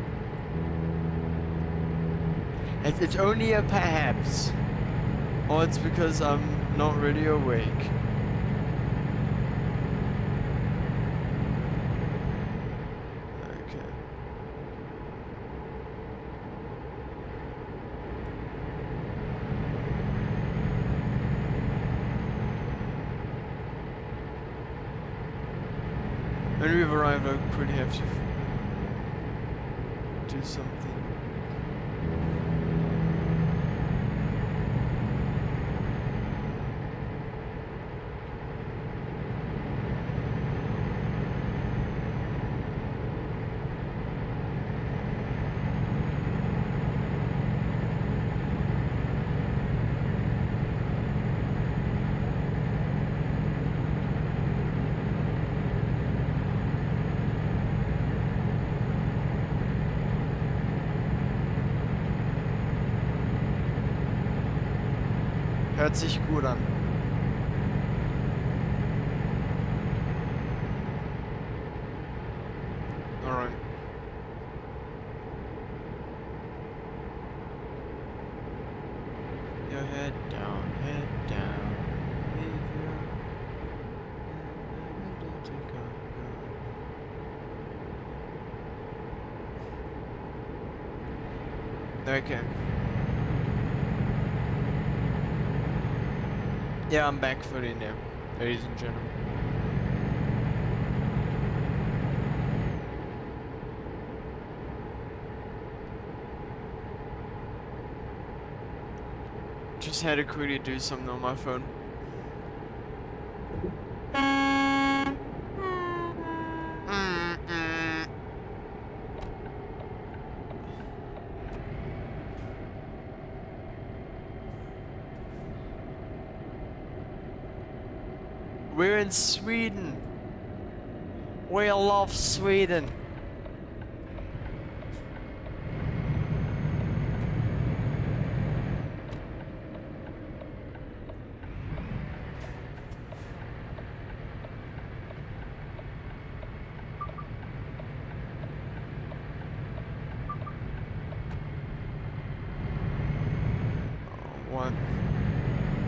It's only a perhaps, or it's because I'm not really awake. When we've arrived, I could have to do something. Hört sich gut an. Alright. Your head down, head down. Leave your head to go. Okay. Yeah, I'm back fully now, ladies and gentlemen. Just had to quickly do something on my phone. We're in Sweden. We love Sweden. What?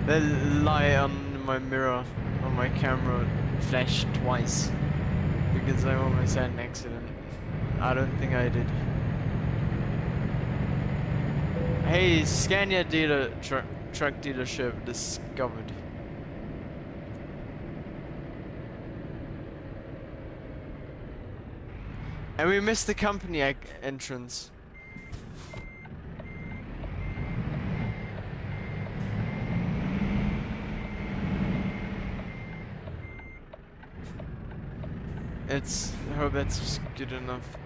The light on my mirror, on my camera, flashed twice. Because I almost had an accident. I don't think I did. Hey, Scania dealer, truck dealership discovered. And we missed the company entrance. I hope that's good enough.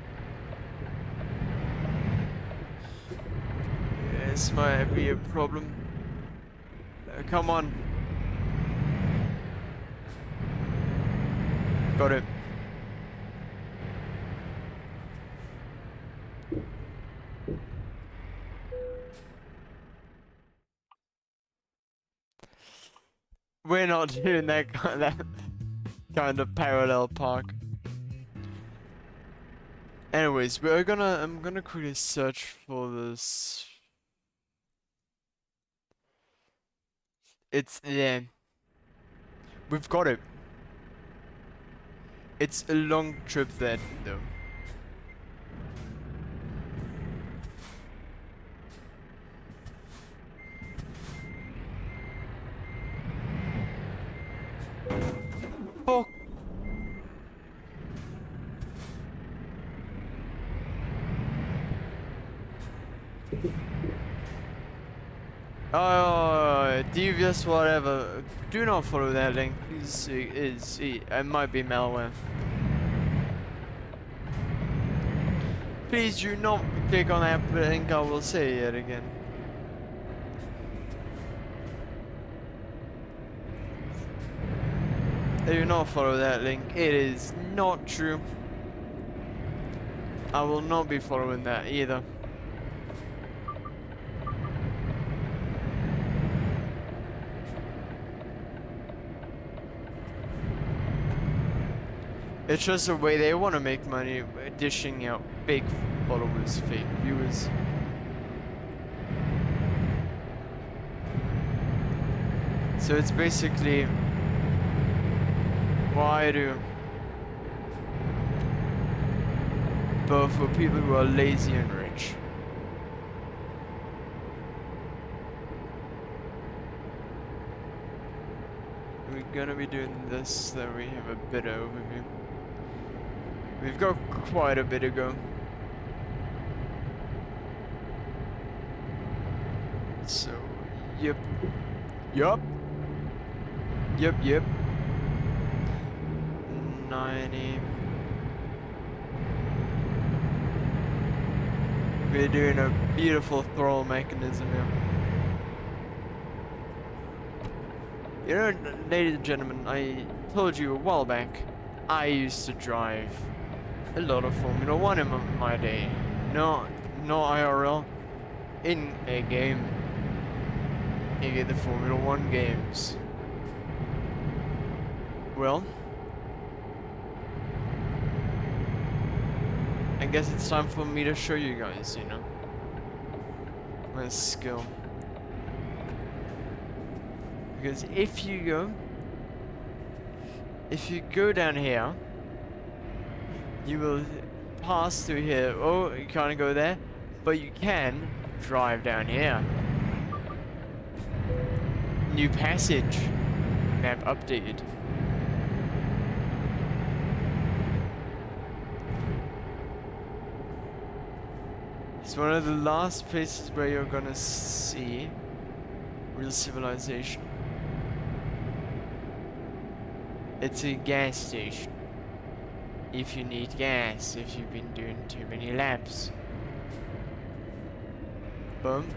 This might be a problem. Come on. Got it. We're not doing that kind of parallel park. Anyways, I'm gonna quickly search for this. Yeah. We've got it. It's a long trip then, though. Oh. Oh, devious whatever. Do not follow that link. It might be malware. Please do not click on that link. I will say it again. Do not follow that link. It is not true. I will not be following that either. It's just a way they want to make money, dishing out fake followers, fake viewers. So it's basically, why do both for people who are lazy and rich. We're gonna be doing this so we have a better overview. We've got quite a bit to go. So, yep. Yup. Yep. 90. We're doing a beautiful throttle mechanism here. You know, ladies and gentlemen, I told you a while back, I used to drive a lot of Formula 1 in my day. No IRL, in a game. You get the Formula 1 games. Well, I guess it's time for me to show you guys, you know, my skill. Because if you go down here, you will pass through here. Oh, you can't go there, but you can drive down here. New passage. Map updated. It's one of the last places where you're gonna see real civilization. It's a gas station. If you need gas, if you've been doing too many laps. Boom.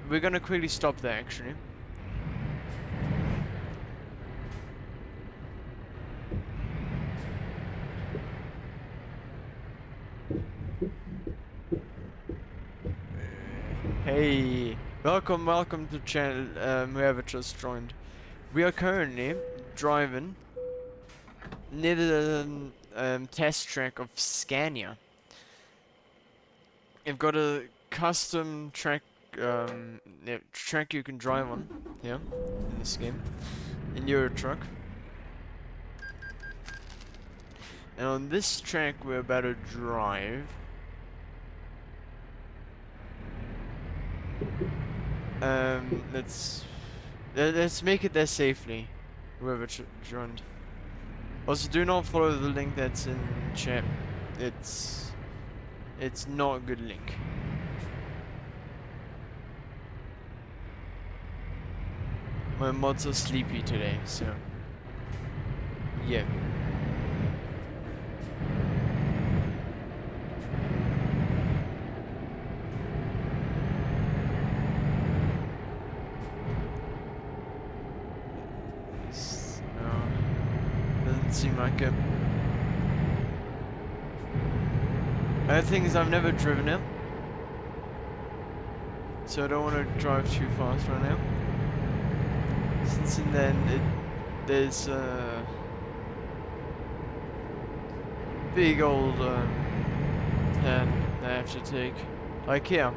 We're gonna quickly stop there actually. Hey, welcome to channel, whoever just joined. We are currently driving near the test track of Scania. I've got a custom track, track you can drive on here in this game, in Euro Truck. And on this track we're about to drive. Let's make it there safely, whoever joined. Also, do not follow the link that's in chat. It's not a good link. My mods are sleepy today, so yeah. Doesn't seem like it. Other thing is I've never driven it, so I don't want to drive too fast right now. Since in the end there's a big old turn I have to take, like here.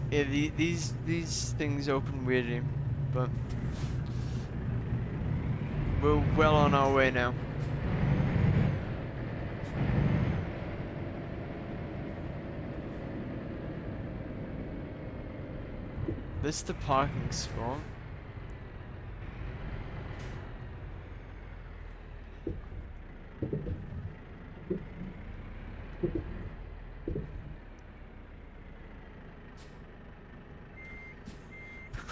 Yeah, these things open weirdly, but we're well on our way now. This is the parking spot.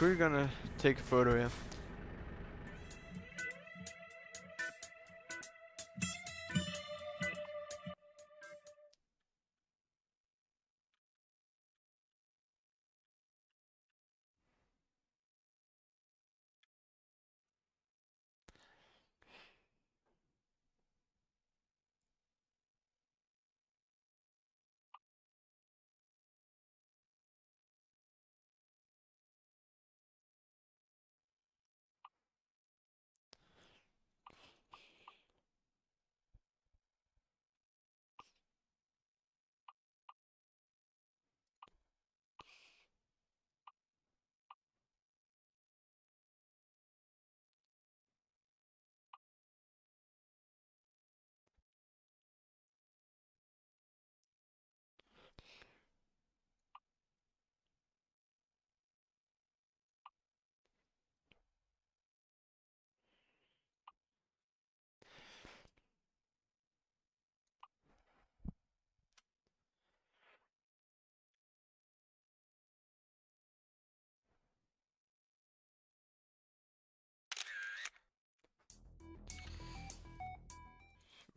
We're gonna take a photo here.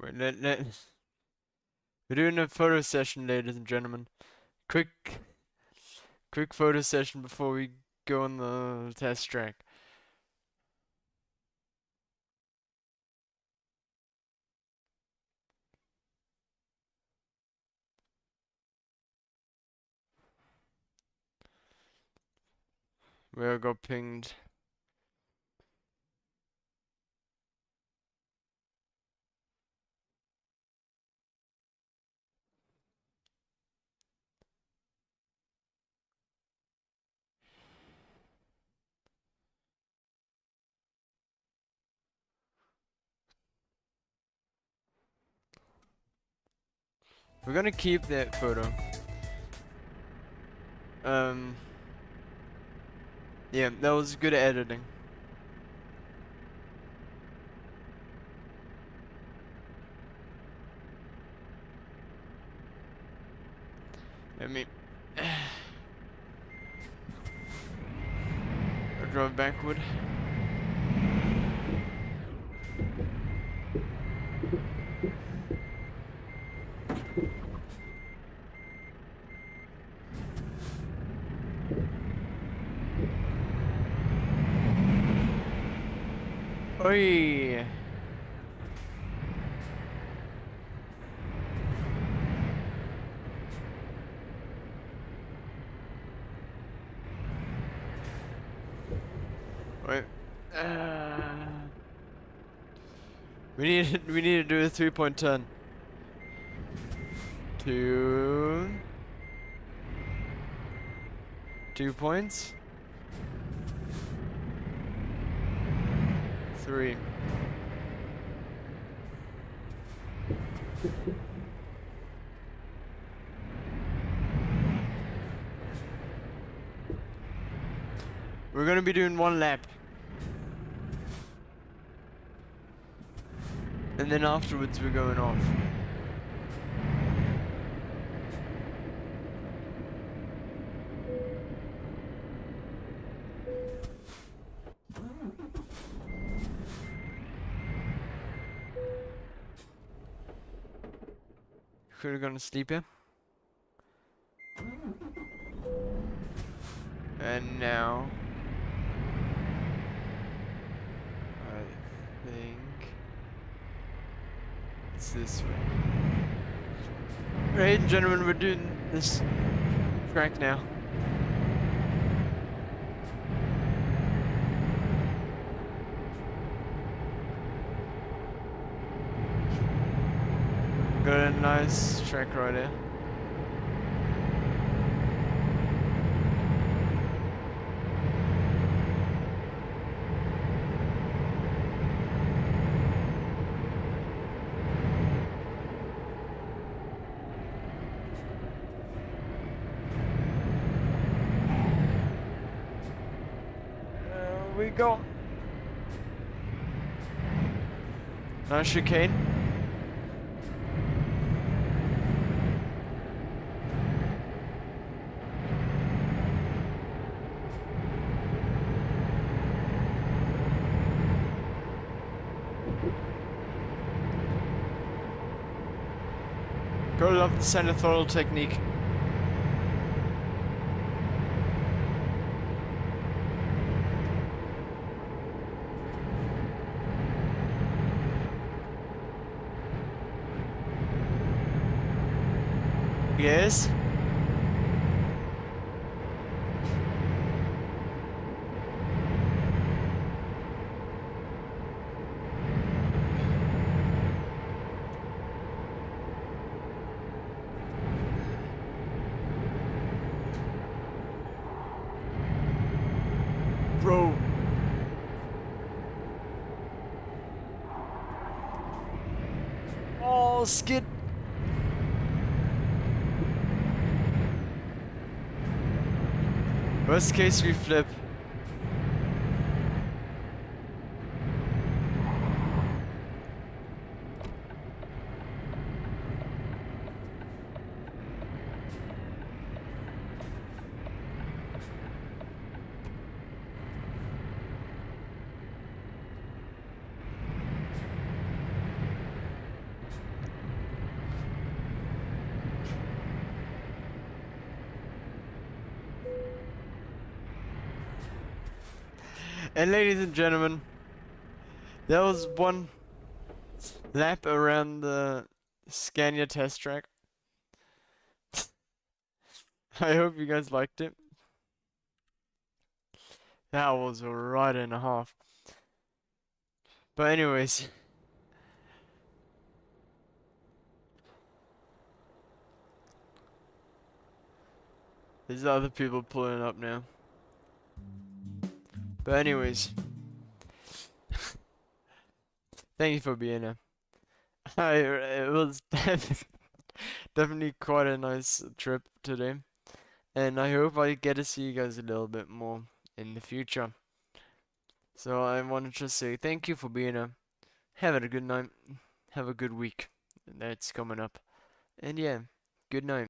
Wait, we're doing a photo session, ladies and gentlemen. Quick photo session before we go on the test track. We all got pinged. We're gonna keep that photo. Yeah, that was good editing. I mean, I drove backward. Oi! Wait. We need to do a 3.10. 2 points. 3. We're gonna be doing 1 lap. And then afterwards we're going off. Could have gone to sleep here. And now I think it's this way. Right, gentlemen, we're doing this track now. Got a nice track right here. We go. Nice chicane. Gotta love the center throttle technique. Yes. Bro. Oh, skid. Worst case, we flip. And ladies and gentlemen, that was one lap around the Scania test track. I hope you guys liked it. That was a ride and a half. But anyways, there's other people pulling up now. But anyways, thank you for being here. It was definitely quite a nice trip today. And I hope I get to see you guys a little bit more in the future. So I wanted to say thank you for being here. Have a good night. Have a good week that's coming up. And yeah, good night.